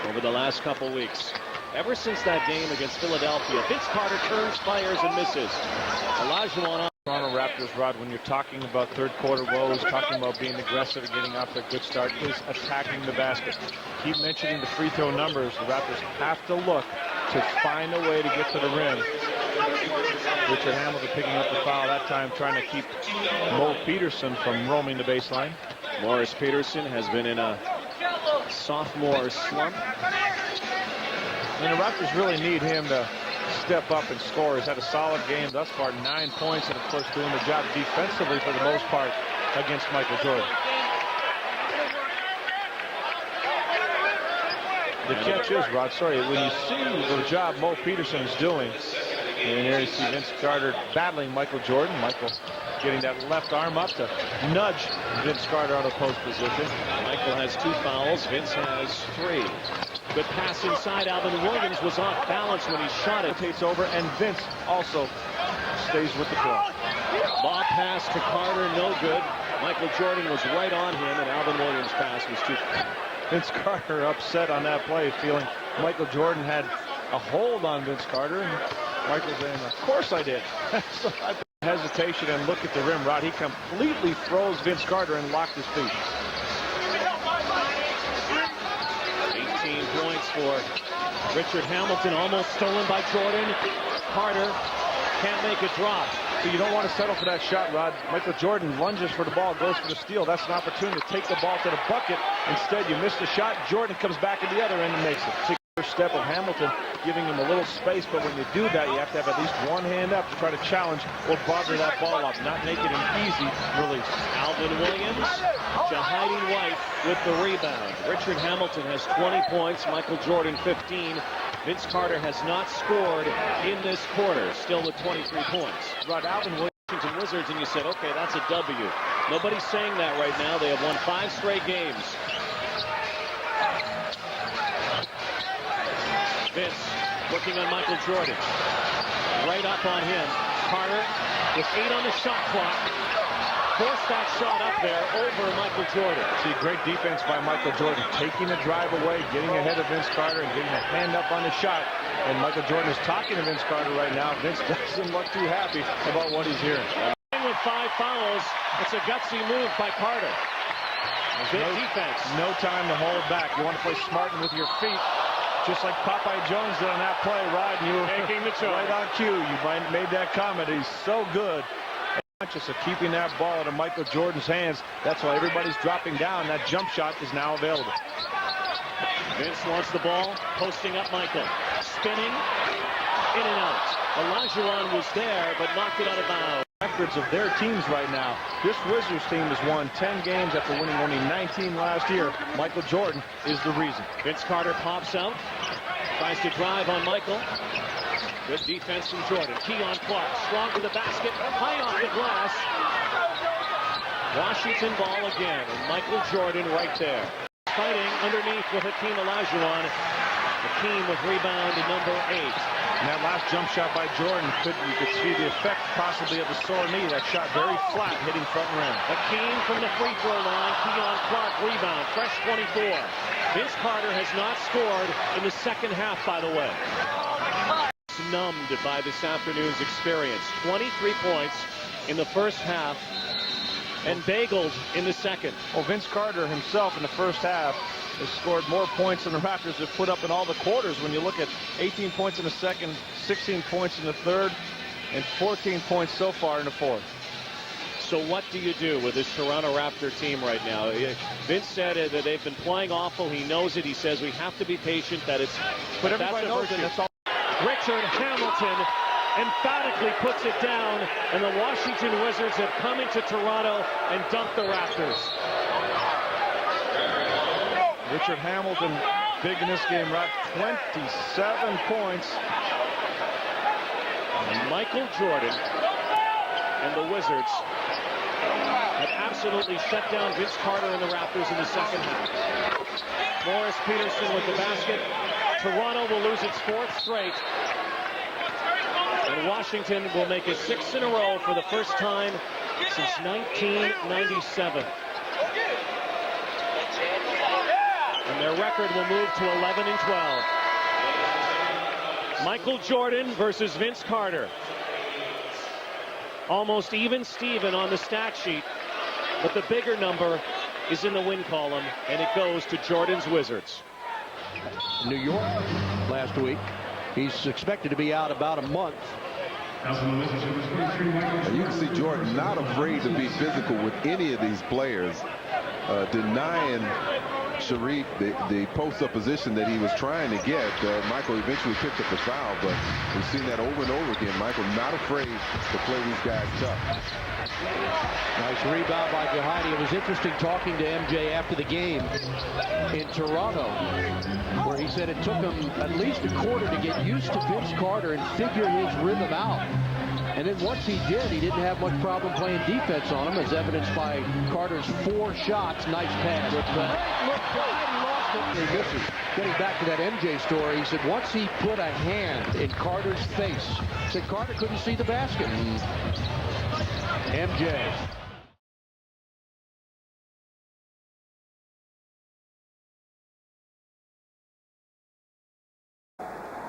over the last couple weeks. Ever since that game against Philadelphia, Vince Carter turns, fires, and misses. Olajuwon on. Toronto Raptors, Rod, when you're talking about third quarter woes, talking about being aggressive and getting off to a good start, is attacking the basket. Keep mentioning the free throw numbers. The Raptors have to look to find a way to get to the rim. Richard Hamilton picking up the foul that time, trying to keep Mo Peterson from roaming the baseline. Morris Peterson has been in a sophomore slump. And the Raptors really need him to step up and score. He's had a solid game thus far, 9 points, and of course doing the job defensively for the most part against Michael Jordan. The catch is, Rod, when you see the job Mo Peterson is doing, and here you see Vince Carter battling Michael Jordan. Michael getting that left arm up to nudge Vince Carter out of post position. Michael has 2 fouls. Vince has 3. Good pass inside. Alvin Williams was off balance when he shot it. Takes over, and Vince also stays with the ball. Lob pass to Carter, no good. Michael Jordan was right on him, and Alvin Williams' pass was too. Vince Carter upset on that play, feeling Michael Jordan had a hold on Vince Carter, and Michael saying, "Of course I did." So I hesitation and look at the rim, Rod. He completely froze Vince Carter and locked his feet. 18 points for Richard Hamilton, almost stolen by Jordan. Carter can't make it drop. So you don't want to settle for that shot, Rod. Michael Jordan lunges for the ball, goes for the steal. That's an opportunity to take the ball to the bucket. Instead, you miss the shot. Jordan comes back at the other end and makes it. First step of Hamilton, giving him a little space, but when you do that, you have to have at least one hand up to try to challenge or bother that ball up, not make it an easy release. Alvin Williams, Jahidi White with the rebound. Richard Hamilton has 20 points, Michael Jordan 15. Vince Carter has not scored in this quarter, still with 23 points. Rod, Alvin Williams and Wizards, and you said, okay, that's a W. Nobody's saying that right now. They have won 5 straight games. Vince working on Michael Jordan. Right up on him. Carter with 8 on the shot clock. Forced that shot up there over Michael Jordan. See, great defense by Michael Jordan, taking the drive away, getting ahead of Vince Carter, and getting a hand up on the shot. And Michael Jordan is talking to Vince Carter right now. Vince doesn't look too happy about what he's hearing. With 5 fouls, it's a gutsy move by Carter. Good defense. No time to hold back. You want to play smart and with your feet. Just like Popeye Jones did on that play, Rod. You were taking the charge. Right on cue. You made that comment. He's so good. Conscious of keeping that ball out of Michael Jordan's hands. That's why everybody's dropping down. That jump shot is now available. Vince wants the ball, posting up Michael. Spinning. in and out. Olajuwon was there, but knocked it out of bounds. Records of their teams right now. This Wizards team has won 10 games after winning only 19 last year. Michael Jordan is the reason. Vince Carter pops out, tries to drive on Michael. Good defense from Jordan. Keon Clark, strong to the basket, high off the glass. Washington ball again, and Michael Jordan right there. Fighting underneath with Hakeem Olajuwon. Hakeem with rebound to number 8. And that last jump shot by Jordan, you could see the effect possibly of the sore knee. That shot very flat, hitting front rim. Hakeem from the free throw line. Keon Clark rebound, fresh 24. Vince Carter has not scored in the second half, by the way. Numbed by this afternoon's experience. 23 points in the first half and bageled in the second. Well, Vince Carter himself in the first half has scored more points than the Raptors have put up in all the quarters. When you look at 18 points in the second, 16 points in the third, and 14 points so far in the fourth. So what do you do with this Toronto Raptor team right now? Vince said that they've been playing awful. He knows it. He says we have to be patient, that it's... But everybody knows it. That's all. Richard Hamilton emphatically puts it down, and the Washington Wizards have come into Toronto and dumped the Raptors. Richard Hamilton, big in this game, right? 27 points. And Michael Jordan and the Wizards have absolutely shut down Vince Carter and the Raptors in the second half. Morris Peterson with the basket. Toronto will lose its 4th straight. And Washington will make it 6 in a row for the first time since 1997. And their record will move to 11-12. Michael Jordan versus Vince Carter. Almost even Steven on the stat sheet, but the bigger number is in the win column, and it goes to Jordan's Wizards. New York last week. He's expected to be out about a month. You can see Jordan not afraid to be physical with any of these players, denying Sharif the post-up position that he was trying to get. Michael eventually picked up the foul, but we've seen that over and over again. Michael not afraid to play these guys tough. Nice rebound by Jahidi. It was interesting talking to MJ after the game in Toronto, where he said it took him at least a quarter to get used to Vince Carter and figure his rhythm out. And then once he did, he didn't have much problem playing defense on him, as evidenced by Carter's 4 shots. Nice pass. He misses. Getting back to that MJ story, he said once he put a hand in Carter's face, he said Carter couldn't see the basket. MJ.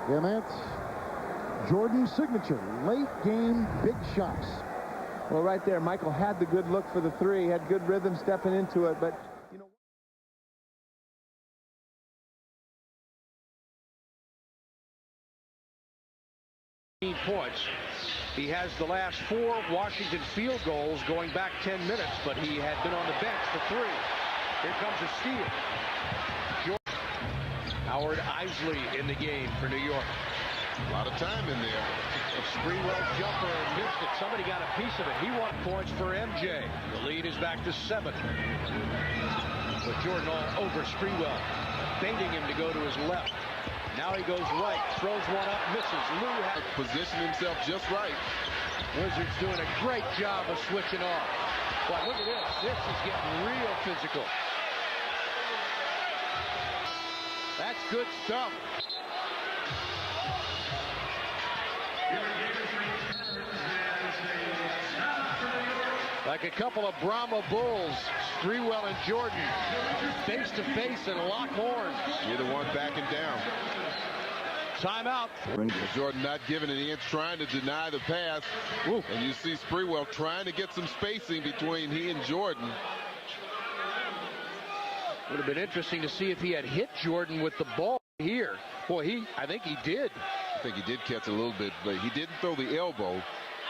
And that's Jordan's signature. Late game, big shots. Well, right there, Michael had the good look for the 3, had good rhythm stepping into it, but you know. Points. He has the last 4 Washington field goals going back 10 minutes, but he had been on the bench for 3. Here comes a steal. Howard Isley in the game for New York. A lot of time in there. A Sprewell jumper missed it. Somebody got a piece of it. He won points for MJ. The lead is back to 7. With Jordan all over Sprewell, baiting him to go to his left. Now he goes right, throws one up, misses. Lou has positioned himself just right. Wizards doing a great job of switching off. But look at this. This is getting real physical. That's good stuff. Like a couple of Brahma Bulls, Sprewell and Jordan, face to face and lock horns. Neither one backing down. Timeout. Jordan not giving an inch, trying to deny the pass. Ooh. And you see Sprewell trying to get some spacing between he and Jordan. Would have been interesting to see if he had hit Jordan with the ball here. Boy, I think he did. I think he did catch a little bit, but he didn't throw the elbow.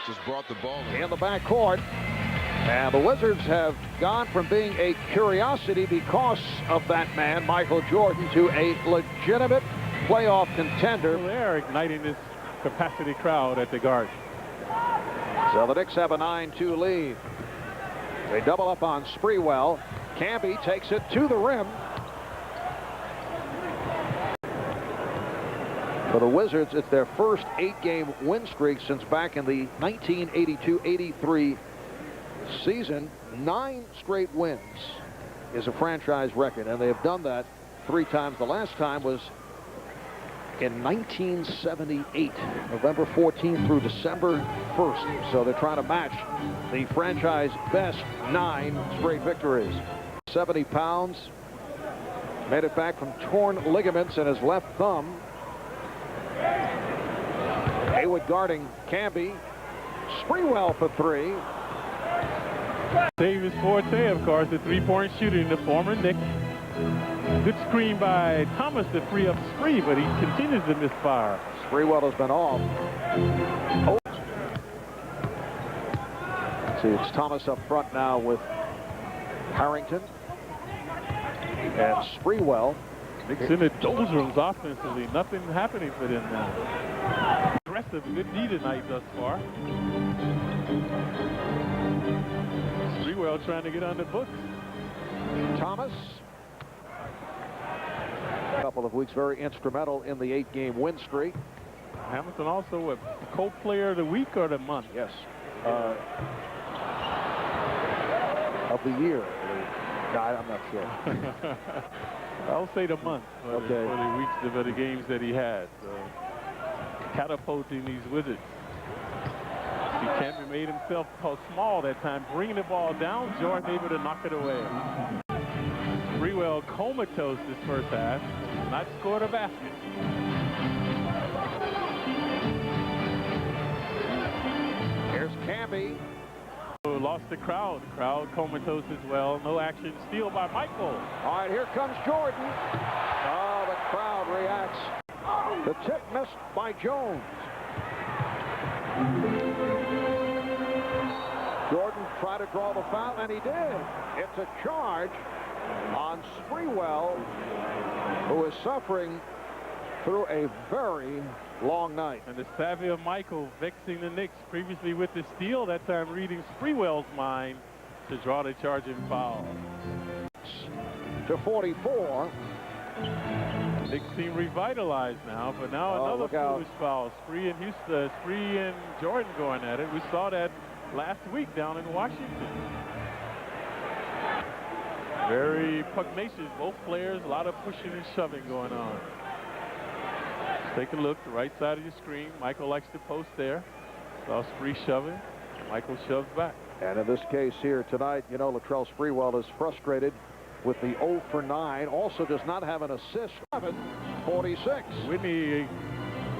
Just brought the ball in the backcourt. And the Wizards have gone from being a curiosity because of that man, Michael Jordan, to a legitimate playoff contender. There, igniting this capacity crowd at the Garden. So the Knicks have a 9-2 lead. They double up on Sprewell. Camby takes it to the rim. For the Wizards, it's their first 8-game win streak since back in the 1982-83 season. 9 straight wins is a franchise record, and they have done that 3 times. The last time was in 1978, November 14th through December 1st. So they're trying to match the franchise best 9 straight victories. 70 pounds, made it back from torn ligaments in his left thumb. Haywood guarding Camby. Sprewell for 3. Davis forte, of course, the three-point shooting, the former Knick. Good screen by Thomas to free up Spree, but he continues to misfire. Sprewell has been off. Oh. See, it's Thomas up front now with Harrington and Sprewell. Knicks in the doldrums offensively. Nothing happening for them now. Aggressive, good D tonight thus far. Sprewell trying to get on the books. Thomas. A couple of weeks very instrumental in the 8-game win streak. Hamilton also a co-player of the week or the month? Yes. Of the year, I believe. No, I'm not sure. I'll say the month for, okay. For the weeks of the games that he had. Catapulting these Wizards. He Camby made himself small that time, bringing the ball down. Jordan able to knock it away. Sprewell comatose this first half. Not scored a basket. Here's Camby. Lost the crowd. Crowd comatose as well. No action. Steal by Michael. All right, here comes Jordan. Oh, the crowd reacts. The tip missed by Jones. Jordan tried to draw the foul, and he did. It's a charge on Sprewell, who is suffering through a very long night. And the savvy of Michael vexing the Knicks previously with the steal, that time reading Sprewell's mind to draw the charging foul. To 44. Knicks seem revitalized now, but now another foolish foul. Spree and Jordan going at it. We saw that last week down in Washington. Very pugnacious, both players, a lot of pushing and shoving going on. Take a look, the right side of your screen. Michael likes to post there. Saw Spree shoving. Michael shoves back. And in this case here tonight, you know, Latrell Sprewell is frustrated with the 0 for 9. Also does not have an assist. 46. Whitney,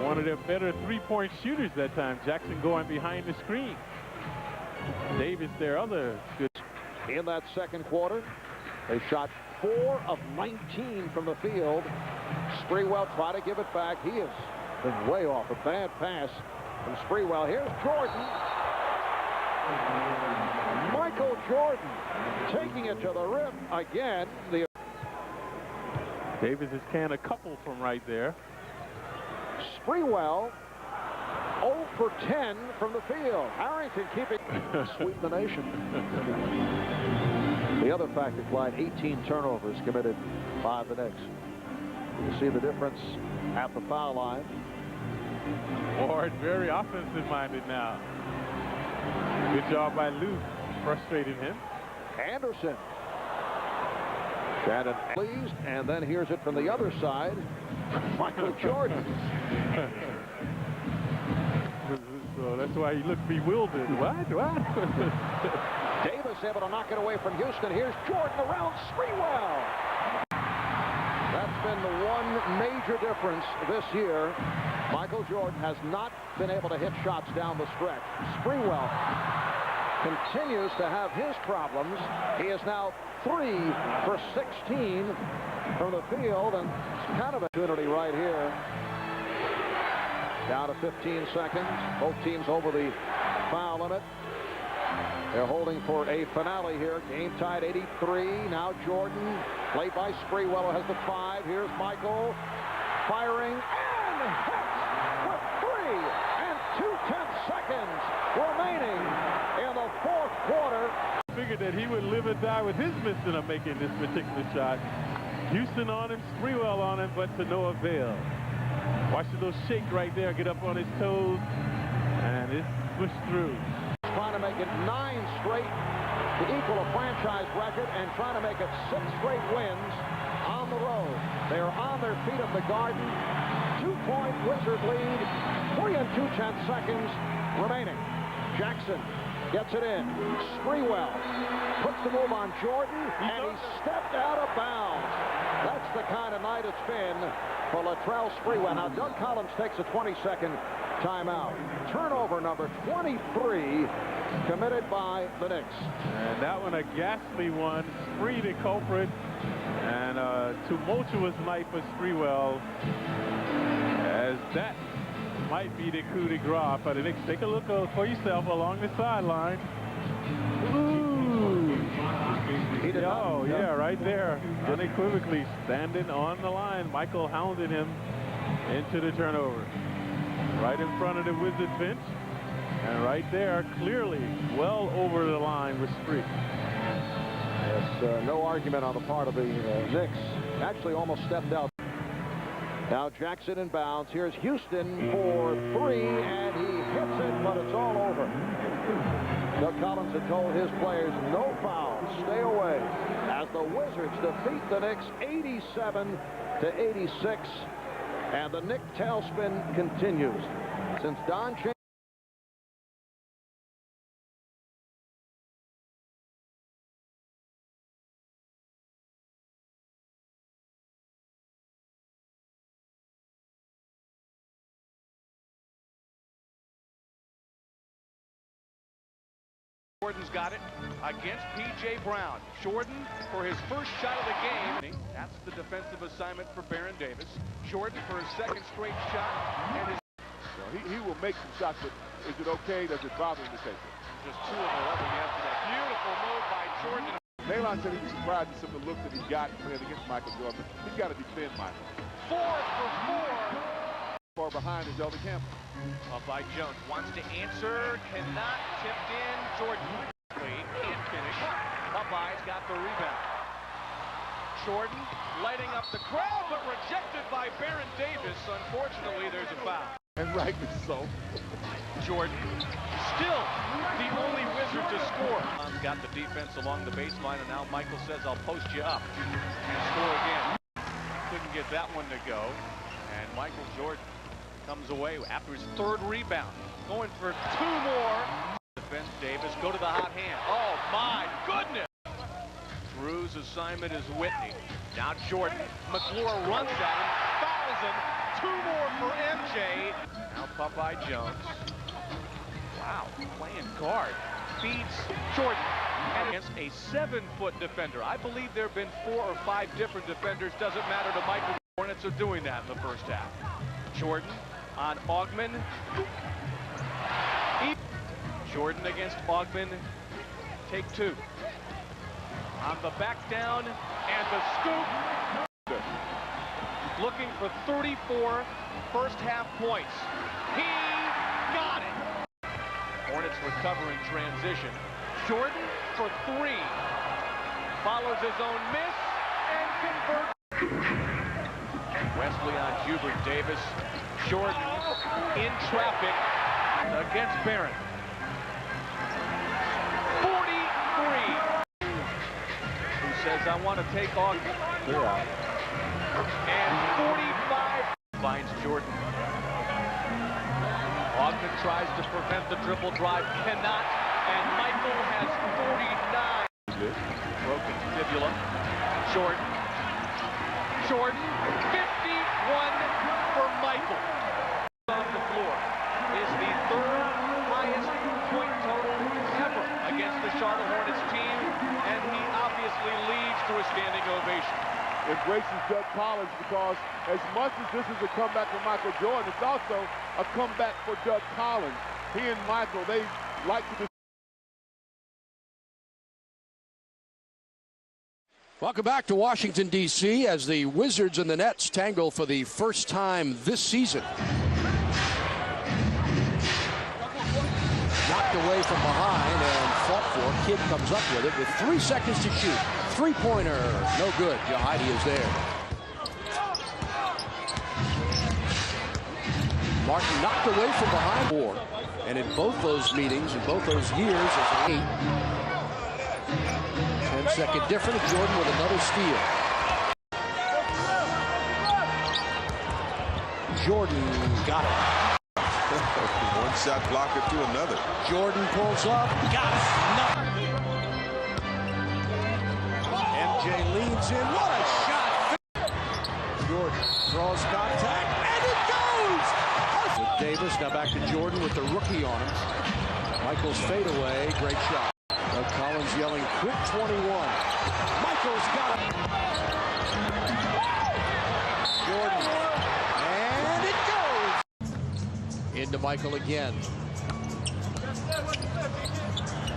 one of their better three-point shooters that time. Jackson going behind the screen. Davis, their other good. In that second quarter, they shot 4 of 19 from the field. Sprewell tried to give it back. He has been way off. A bad pass from Sprewell. Here's Jordan. Michael Jordan taking it to the rim again. Davis has canned a couple from right there. Sprewell 0 for 10 from the field. Harrington keeping sweep the nation. The other factor, Clyde, 18 turnovers committed by the Knicks. You see the difference at the foul line. Ward very offensive minded now. Good job by Luke, frustrating him. Anderson. Shannon pleased, and then here's it from the other side. Michael Jordan. So that's why he looked bewildered. What? Davis able to knock it away from Houston. Here's Jordan around Sprewell. That's been the one major difference this year. Michael Jordan has not been able to hit shots down the stretch. Sprewell continues to have his problems. He is now 3 for 16 from the field, and it's kind of an opportunity right here. Down to 15 seconds. Both teams over the foul limit. They're holding for a finale here. Game tied 83. Now Jordan, played by Sprewell, has the 5. Here's Michael firing and hits with 3. seconds remaining in the fourth quarter. Figured that he would live or die with his mission of making this particular shot. Houston on him, Sprewell on him, but to no avail. Watch the little shake right there, get up on his toes, and it's pushed through. Trying to make it 9 straight to equal a franchise record and trying to make it 6 straight wins on the road. They are on their feet at the Garden. 2-point Wizard lead. 3 2/10 seconds remaining. Jackson gets it in. Sprewell puts the move on Jordan, and he stepped out of bounds. That's the kind of night it's been for Latrell Sprewell. Now, Doug Collins takes a 20-second timeout. Turnover number 23 committed by the Knicks. And that one a ghastly one. Spree the culprit, and a tumultuous night for Sprewell, as that might be the coup de grace for the Knicks. Take a look for yourself along the sideline. Ooh. Oh, yeah, right there. Unequivocally standing on the line. Michael hounded him into the turnover. Right in front of the Wizard bench. And right there, clearly well over the line with Spree. Yes, no argument on the part of the Knicks. Actually almost stepped out. Now Jackson inbounds. Here's Houston for 3, and he hits it, but it's all over. Doug Collins had told his players, no fouls, stay away, as the Wizards defeat the Knicks 87-86, and the Knick tailspin continues. Since Don Chambers Jordan's got it against P.J. Brown. Jordan for his first shot of the game. That's the defensive assignment for Baron Davis. Jordan for his second straight shot. And he will make some shots, but is it okay? Does it bother him to take it? Just 2 of 11 yesterday. Beautiful move by Jordan. Nalon said he was surprised at some of the looks that he got playing against Michael Jordan. He's got to defend Michael. 4 for 4. Far behind is Elder Campbell. Up by Jones. Wants to answer. Cannot. Tipped in. Jordan. Can't finish. Popeye's got the rebound. Jordan lighting up the crowd, but rejected by Baron Davis. Unfortunately, there's a foul. And rightly so. Jordan still the only Wizard to score. Got the defense along the baseline, and now Michael says, I'll post you up and score again. Couldn't get that one to go. And Michael Jordan comes away after his 3rd rebound. Going for 2 more. Defense Davis, go to the hot hand. Oh my goodness! Drew's assignment is Whitney. Now Jordan. McClure runs at him, fouls him. 2 more for MJ. Now Popeye Jones. Wow, playing guard. Feeds Jordan. And against a 7-foot defender. I believe there have been 4 or 5 different defenders. Doesn't matter to Michael. Hornets are doing that in the first half. Jordan on Augman. Jordan against Augman. Take 2. On the back down and the scoop. Looking for 34 first half points. He got it. Hornets recover in transition. Jordan for 3. Follows his own miss and converts. Wesley on Hubert Davis. Jordan in traffic against Barron. 43. Who says, I want to take Augman. Clear out. And 45 finds Jordan. Augman tries to prevent the dribble drive. Cannot. And Michael has 49. Broken fibula. Jordan. Jordan. 51 for Michael. On the floor is the 3rd highest point total ever against the Charlotte Hornets team, and he obviously leads to a standing ovation. Embraces Doug Collins, because as much as this is a comeback for Michael Jordan, it's also a comeback for Doug Collins. He and Michael, they like to. Welcome back to Washington, D.C. as the Wizards and the Nets tangle for the first time this season. away from behind and fought for. Kidd comes up with it with 3 seconds to shoot. Three-pointer, no good. Heidi is there. Martin knocked away from behind 4. And in both those meetings, in both those years, it's 8. 10-second difference. Jordan with another steal. Jordan got it. One shot blocker to another. Jordan pulls up. Got it. No. MJ leans in. What a shot. Jordan draws contact. And it goes. With Davis. Now back to Jordan with the rookie on him. Michael's fadeaway. Great shot. Doug Collins yelling, quick 21. Michael's got it. Jordan. And it goes. Into Michael again.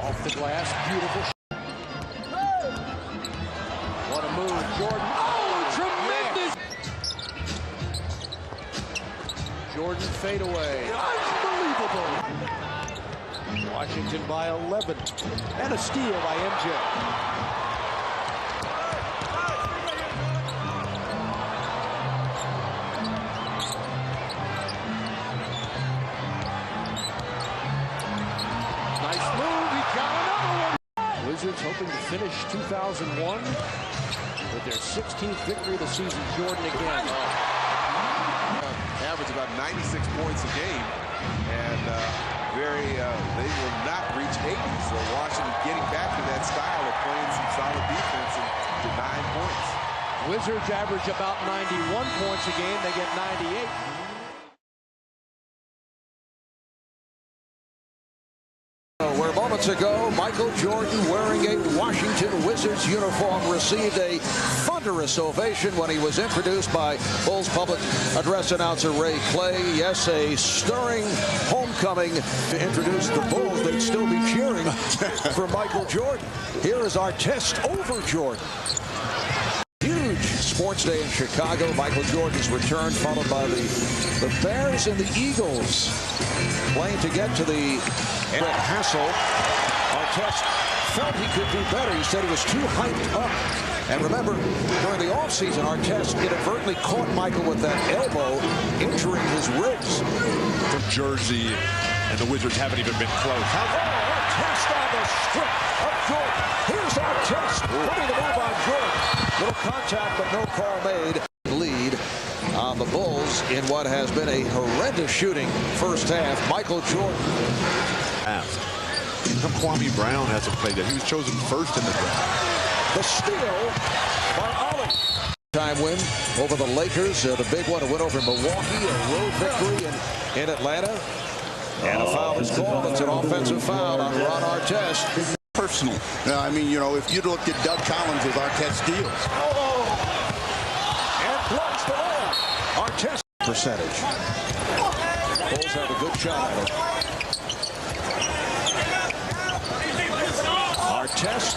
Off the glass. Beautiful shot. What a move. Jordan. Oh, tremendous. Jordan fadeaway. Unbelievable. Washington by 11. And a steal by MJ. Nice move. He got another one. Wizards hoping to finish 2001 with their 16th victory of the season. Jordan again. Average about 96 points a game. And they will not reach 80. So Washington getting back to that style of playing some solid defense and to 9 points. Wizards average about 91 points a game. They get 98. Where moments ago, Michael Jordan, wearing a Washington Wizards uniform, received a thunderous ovation when he was introduced by Bulls public address announcer Ray Clay. Yes, a stirring homecoming to introduce the Bulls. They'd still be cheering for Michael Jordan. Here is our test over Jordan. Huge sports day in Chicago. Michael Jordan's return, followed by the Bears and the Eagles playing to get to the Hassel. Artest felt he could do better. He said he was too hyped up. And remember, during the offseason, Artest inadvertently caught Michael with that elbow, injuring his ribs. From Jersey, and the Wizards haven't even been close. Artest on the strip of Jordan. Here's Artest putting the move on Jordan. Little contact, but no call made. Lead on the Bulls in what has been a horrendous shooting first half. Michael Jordan. Kwame Brown hasn't played yet. He was chosen first in the draft. The steal by Ollie. Time win over the Lakers. The big one, a win over Milwaukee. A road victory in Atlanta. And a foul is called. It's an offensive foul on Ron Artest. Personal. I mean, you know, if you look at Doug Collins with Artest steals. And blocks the ball. Artest percentage. Bulls have a good shot at it. Artest.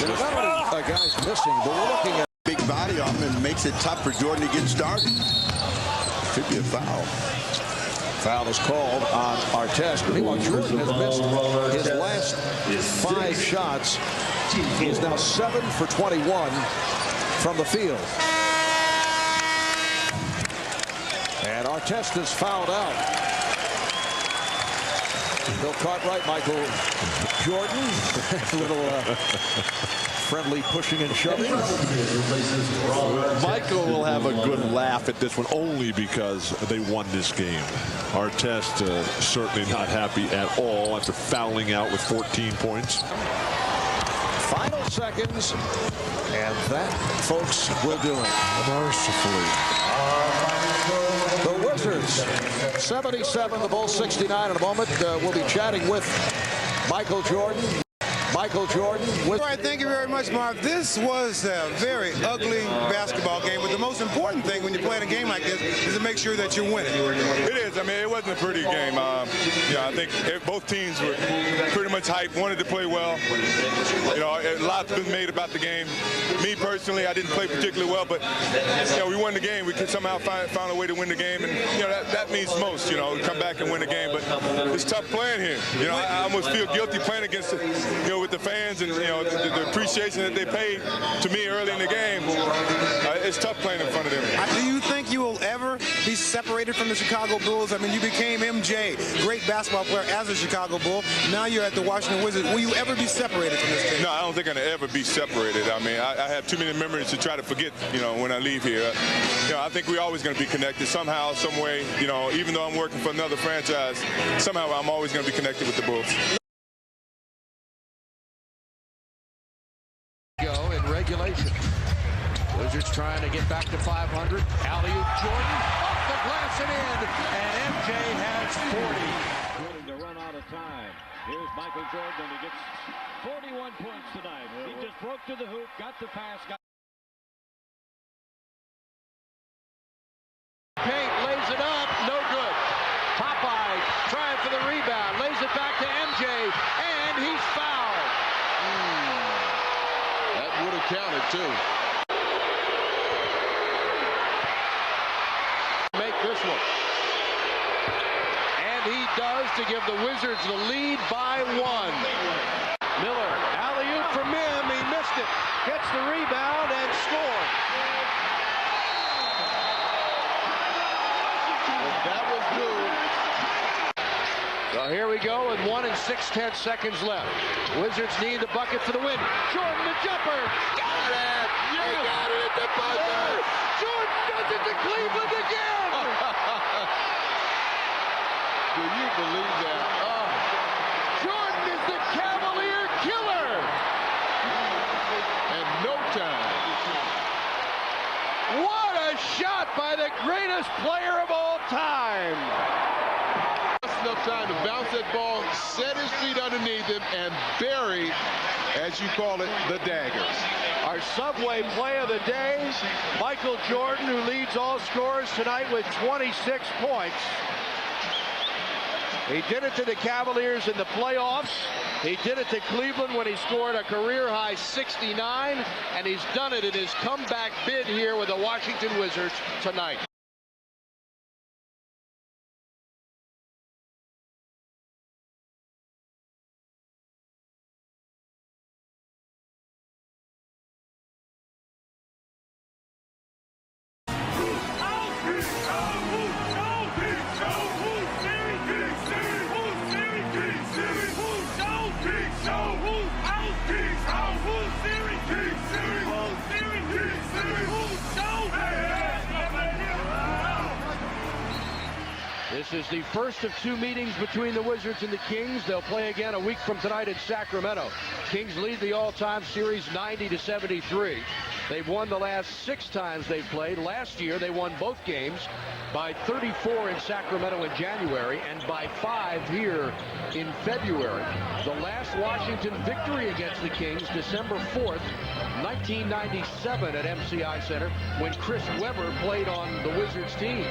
There's not only guys missing, but we're looking at big body on him and makes it tough for Jordan to get started. Could be a foul. Foul is called on Artest. Meanwhile, Jordan has missed his last 5 shots. He is now 7 for 21 from the field. And Artest is fouled out. Bill Cartwright, Michael Jordan. A little friendly pushing and shoving. Michael will have a good laugh at this one only because they won this game. Artest certainly not happy at all after fouling out with 14 points. Final seconds, and that, folks, will do it. Mercifully. The Wizards, 77, the Bulls 69 in a moment. We'll be chatting with Michael Jordan. Michael Jordan. All right, thank you very much, Marv. This was a very ugly basketball game, but the most important thing when you're playing a game like this is to make sure that you're winning. It is. I mean, it wasn't a pretty game. Yeah, I think both teams were pretty much hyped, wanted to play well. You know, a lot's been made about the game. Me personally, I didn't play particularly well, but you know, we won the game. We could somehow find a way to win the game, and you know that means most. You know, come back and win the game, but it's tough playing here. You know, I almost feel guilty playing against with the fans and you know the appreciation that they paid to me early in the game. It's tough playing in front of them. Do you think you will ever be separated from the Chicago Bulls? I mean, you became MJ, great basketball player as a Chicago Bull. Now you're at the Washington Wizards. Will you ever be separated from this team? No, I don't think I'm gonna ever be separated. I mean, I have too many memories to try to forget. You know, when I leave here, you know, I think we're always gonna be connected somehow, some way. You know, even though I'm working for another franchise, somehow I'm always gonna be connected with the Bulls. Go in regulation. Wizards trying to get back to 500. Alley-oop Jordan off the glass and in, and MJ has 40. Willing to run out of time. Here's Michael Jordan, and he gets 41 points tonight. He just broke to the hoop, got the pass, Paint lays it up, no good. Popeye trying for the rebound, lays it back to MJ, and he's fouled. That would have counted too. Make this one. And he does to give the Wizards the lead by 1. Miller, alley-oop from him, he missed it. Gets the rebound and scores. That was good. So here we go with 1 and 6/10 seconds left. Wizards need the bucket for the win. Jordan the jumper. Got it. You got it at the buzzer. Jordan does it to Cleveland again. Do you believe that? Jordan is the Cavalier killer. And no time. What a shot by the greatest player of all time. Just enough time to bounce that ball, set his feet underneath him, and bury, as you call it, the daggers. Our Subway play of the day, Michael Jordan, who leads all scorers tonight with 26 points. He did it to the Cavaliers in the playoffs. He did it to Cleveland when he scored a career-high 69, and he's done it in his comeback bid here with the Washington Wizards tonight. This is the first of 2 meetings between the Wizards and the Kings. They'll play again a week from tonight in Sacramento. Kings lead the all-time series 90-73. They've won the last 6 times they've played. Last year, they won both games by 34 in Sacramento in January and by 5 here in February. The last Washington victory against the Kings, December 4th, 1997 at MCI Center, when Chris Webber played on the Wizards team.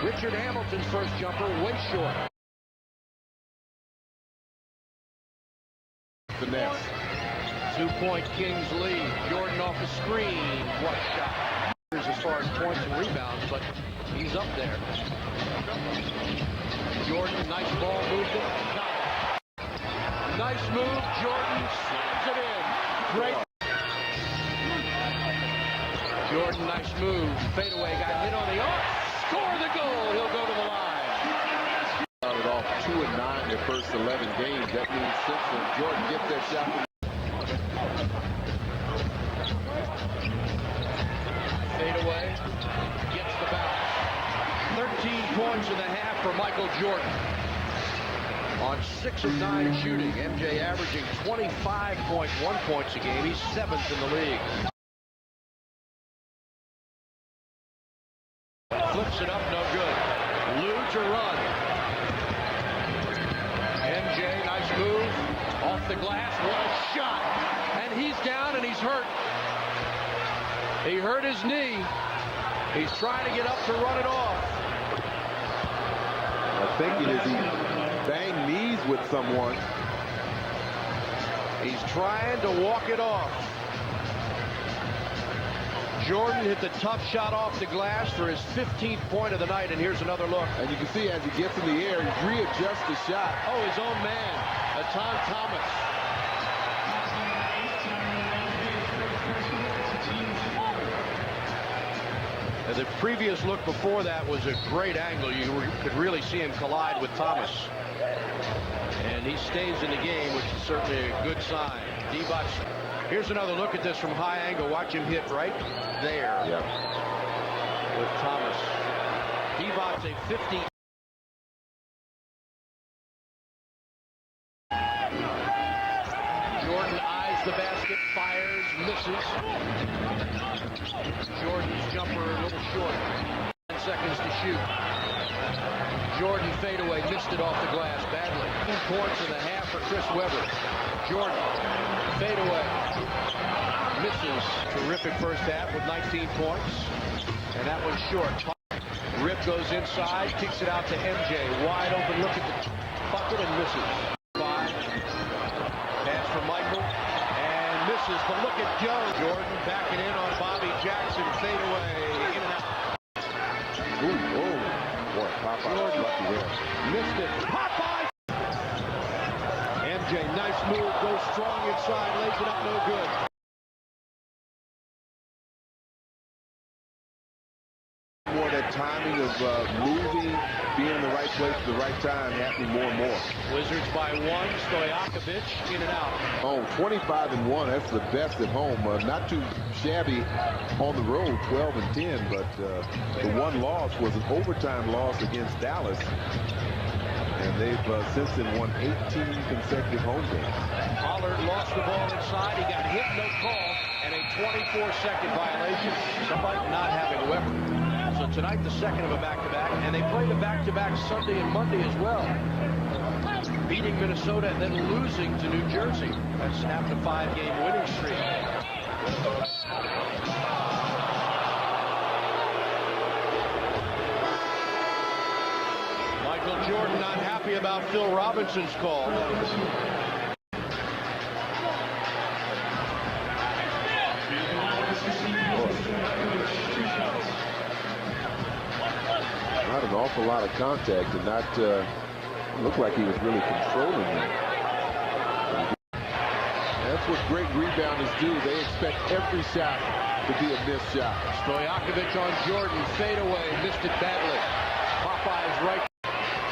Richard Hamilton's first jumper way short. Finesse. 2-point Kings lead. Jordan off the screen. What a shot. As far as points and rebounds, but he's up there. Jordan, nice ball movement. Nice move. Jordan slams it in. Great. Jordan, nice move. Fadeaway got hit on the arc. Score the goal. He'll go to the line. Started off 2-9 their first 11 games. That means 6 when Jordan gets that shot. Fadeaway. Gets the bounce. 13 points in the half for Michael Jordan. On 6 of 9 shooting. MJ averaging 25.1 points a game. He's 7th in the league. Flips it up, no good. Lou to run. MJ, nice move. Off the glass, what a shot. And he's down and he's hurt. He hurt his knee. He's trying to get up to run it off. I'm thinking as he banged knees with someone. He's trying to walk it off. Jordan hit the tough shot off the glass for his 15th point of the night, and here's another look. And you can see as he gets in the air, he readjusts the shot. Oh, his own man, Tom Thomas. The previous look before that was a great angle. You could really see him collide with Thomas. And he stays in the game, which is certainly a good sign. Divac. Here's another look at this from high angle. Watch him hit right there with Thomas. Divac a 50. Jordan eyes the basket, fires, misses. Jordan's jumper a little short. 10 seconds to shoot. Jordan fadeaway, missed it off the glass badly. 2 points and a half for Chris Webber. Jordan fadeaway, misses. Terrific first half with 19 points, and that one's short. Rip goes inside, kicks it out to MJ. Wide open look at the bucket and misses. 5. Pass for Michael and misses, but look at Joe. Jordan backing in on Bobby Jackson, fadeaway, in and out. Ooh, oh, boy, Popeye lucky there. Missed it. Popeye! MJ, nice move, goes strong inside, lays it up, no good. More that timing of moving, being in the right place at the right time, happening more and more. Wizards by 1, Stojakovic in and out. Oh, 25-1, that's the best at home. Not too shabby on the road, 12-10, but the one loss was an overtime loss against Dallas. And they've since then won 18 consecutive home games. Pollard lost the ball inside. He got hit, no call, and a 24-second violation. Somebody not having a weapon. So tonight, the second of a back-to-back, and they played a back-to-back Sunday and Monday as well. Beating Minnesota and then losing to New Jersey. That snapped a 5-game winning streak. Michael Jordan not happy about Phil Robinson's call. Not an awful lot of contact, and not looked like he was really controlling it. That's what great rebounders do. They expect every shot to be a missed shot. Stojakovic on Jordan, fadeaway, missed it badly. Popeye's right.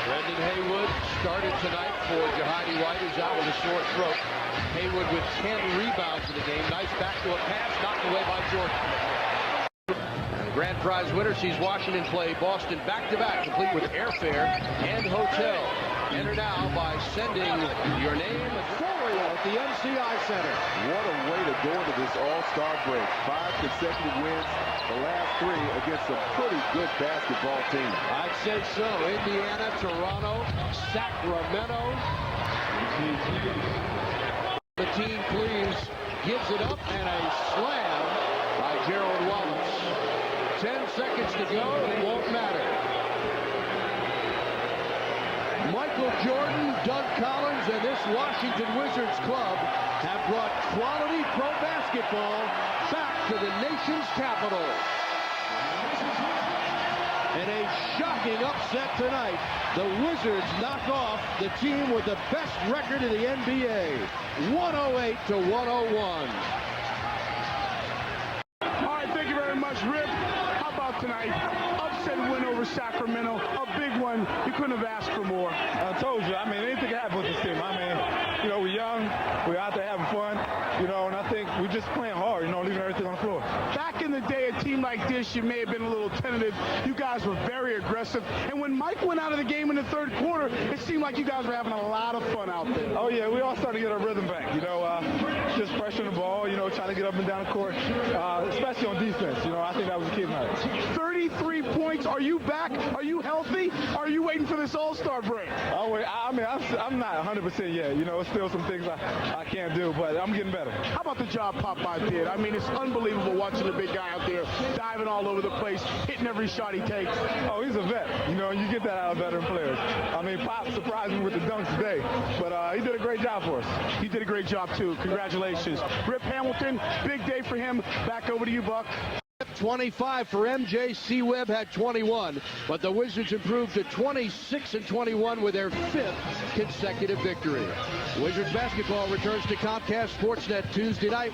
Brendan Haywood started tonight for Jahidi White, who's out with a sore throat. Haywood with 10 rebounds in the game. Nice back to a pass, knocked away by Jordan. Grand prize winner sees Washington play Boston back-to-back, complete with airfare and hotel. Enter now by sending your name Florio at the MCI Center. What a way to go into this all-star break. 5 consecutive wins, the last 3 against some pretty good basketball teams. I'd say so. Indiana, Toronto, Sacramento. The team Cleaves gives it up, and a slam by Gerald Wallace. 10 seconds to go, and it won't matter. Michael Jordan, Doug Collins, and this Washington Wizards club have brought quality pro basketball back to the nation's capital. And a shocking upset tonight. The Wizards knock off the team with the best record in the NBA, 108-101. All right, thank you very much, Rip. How about tonight? Upset win over Sacramento, a big one. You couldn't have asked for more. I told you, I mean, anything can happen with this team. I mean, you know, we're young, we're out there having fun, you know, and I think we're just playing hard, you know, leaving everything on the floor. Back in the day, a team like this, you may have been a little tentative. You guys were very aggressive. And when Mike went out of the game in the third quarter, it seemed like you guys were having a lot of fun out there. Oh, yeah, we all started to get our rhythm back, you know, just pressuring the ball, you know, trying to get up and down the court, especially on defense. You know, I think that was the key tonight. 30 23 points. Are you back? Are you healthy? Are you waiting for this All-Star break? I'm not 100% yet. You know, it's still some things I can't do, but I'm getting better. How about the job Popeye did? I mean, it's unbelievable watching the big guy out there diving all over the place, hitting every shot he takes. Oh, he's a vet. You know, you get that out of veteran players. I mean, Pop surprised me with the dunks today, but he did a great job for us. He did a great job, too. Congratulations. Rip Hamilton, big day for him. Back over to you, Buck. 25 for MJ. C-Webb had 21, but the Wizards improved to 26-21 with their 5th consecutive victory. Wizards basketball returns to Comcast Sportsnet Tuesday night.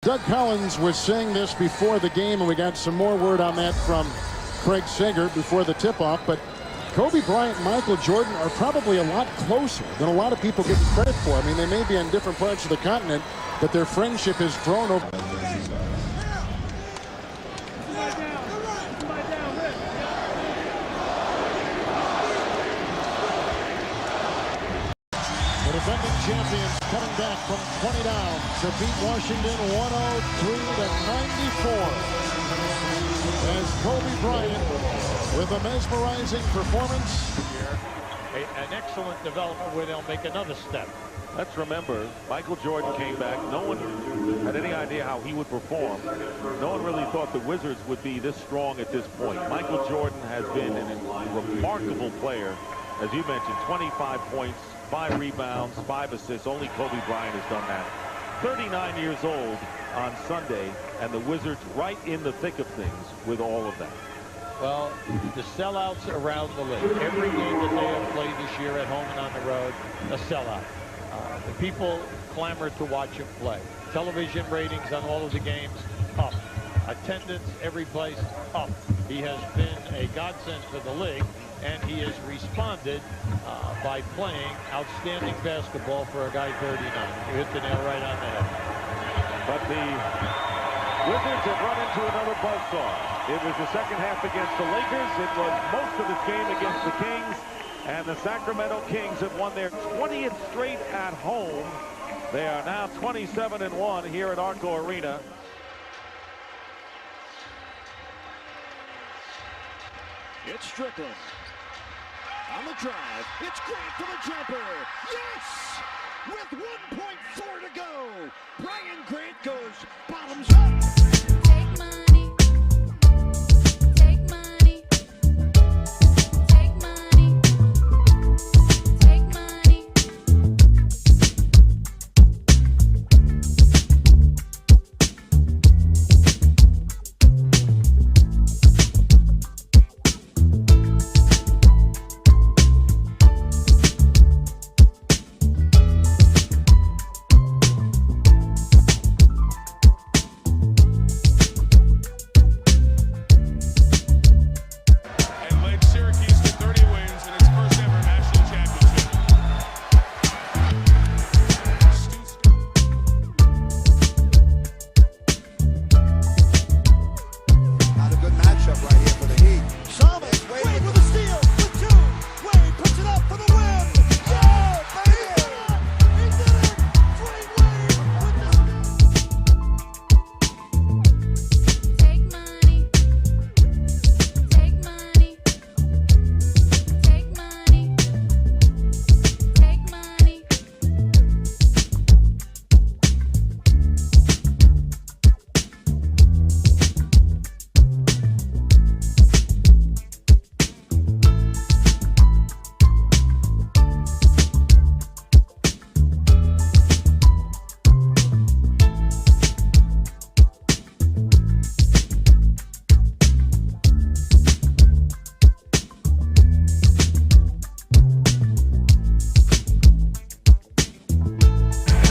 Doug Collins was saying this before the game, and we got some more word on that from Craig Sager before the tip-off, but Kobe Bryant and Michael Jordan are probably a lot closer than a lot of people give credit for. I mean, they may be on different parts of the continent, but their friendship has grown over. The defending champions coming back from 20 down to beat Washington 103-94. As Kobe Bryant with a mesmerizing performance. An excellent development where they'll make another step. Let's remember, Michael Jordan came back. No one had any idea how he would perform. No one really thought the Wizards would be this strong at this point. Michael Jordan has been a remarkable player. As you mentioned, 25 points, 5 rebounds, 5 assists. Only Kobe Bryant has done that. 39 years old on Sunday, and the Wizards right in the thick of things with all of that. Well, the sellouts around the league. Every game that they have played this year at home and on the road, a sellout. The people clamor to watch him play. Television ratings on all of the games, up. Attendance, every place, up. He has been a godsend for the league, and he has responded by playing outstanding basketball for a guy 39. You hit the nail right on the head. But the Wizards have run into another buzzsaw. It was the second half against the Lakers. It was most of this game against the Kings. And the Sacramento Kings have won their 20th straight at home. They are now 27-1 here at Arco Arena. It's Strickland. On the drive, it's Grant for the jumper. Yes! With 1.4 to go, Brian Grant goes bottoms up. Take money. Take money. Take money. Take money.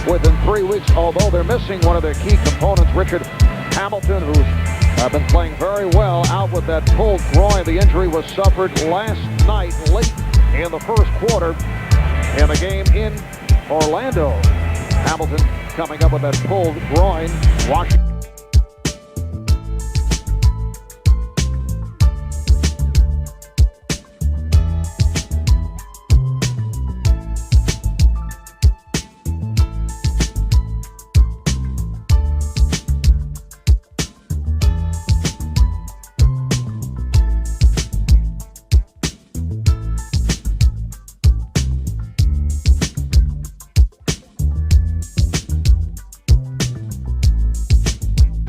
Within 3 weeks, although they're missing one of their key components, Richard Hamilton, who's been playing very well, out with that pulled groin. The injury was suffered last night, late in the first quarter, in a game in Orlando. Hamilton coming up with that pulled groin. Washington.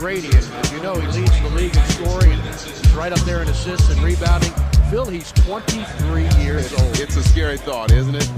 Grady. And as you know, he leads the league in scoring. He's right up there in assists and rebounding. Phil, he's 23 years old. It's a scary thought, isn't it?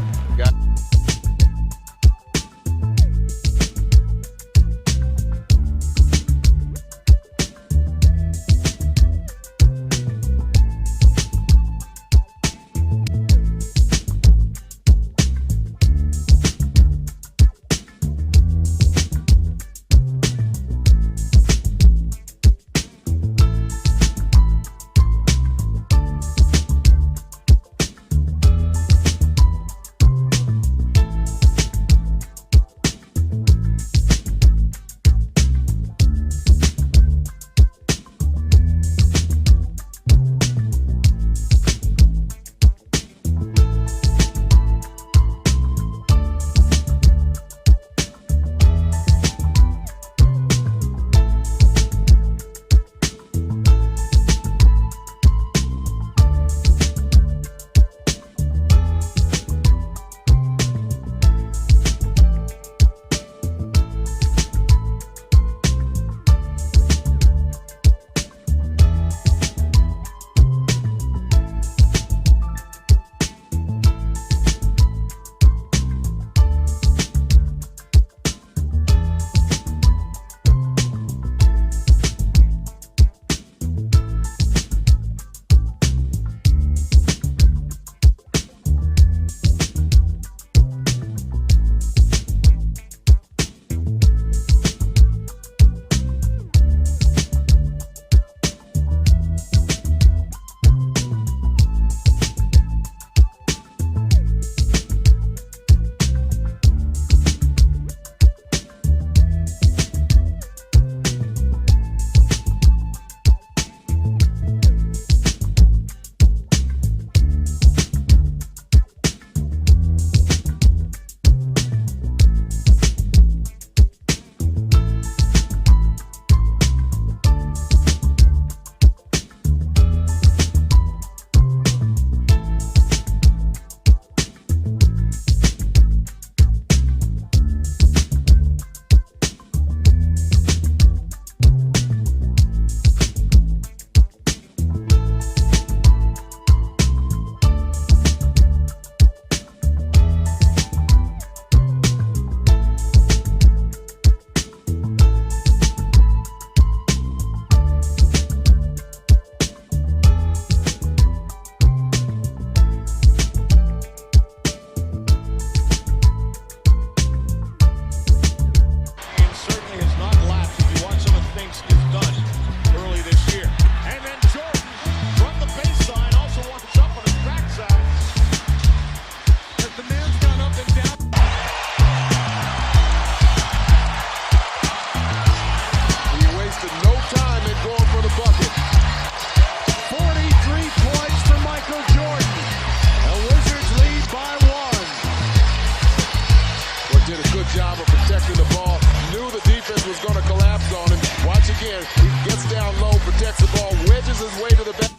Job of protecting the ball. Knew the defense was going to collapse on him. Watch again. He gets down low, protects the ball, wedges his way to the back.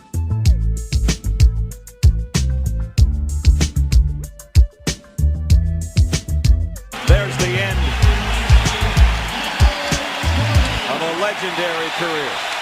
There's the end of a legendary career.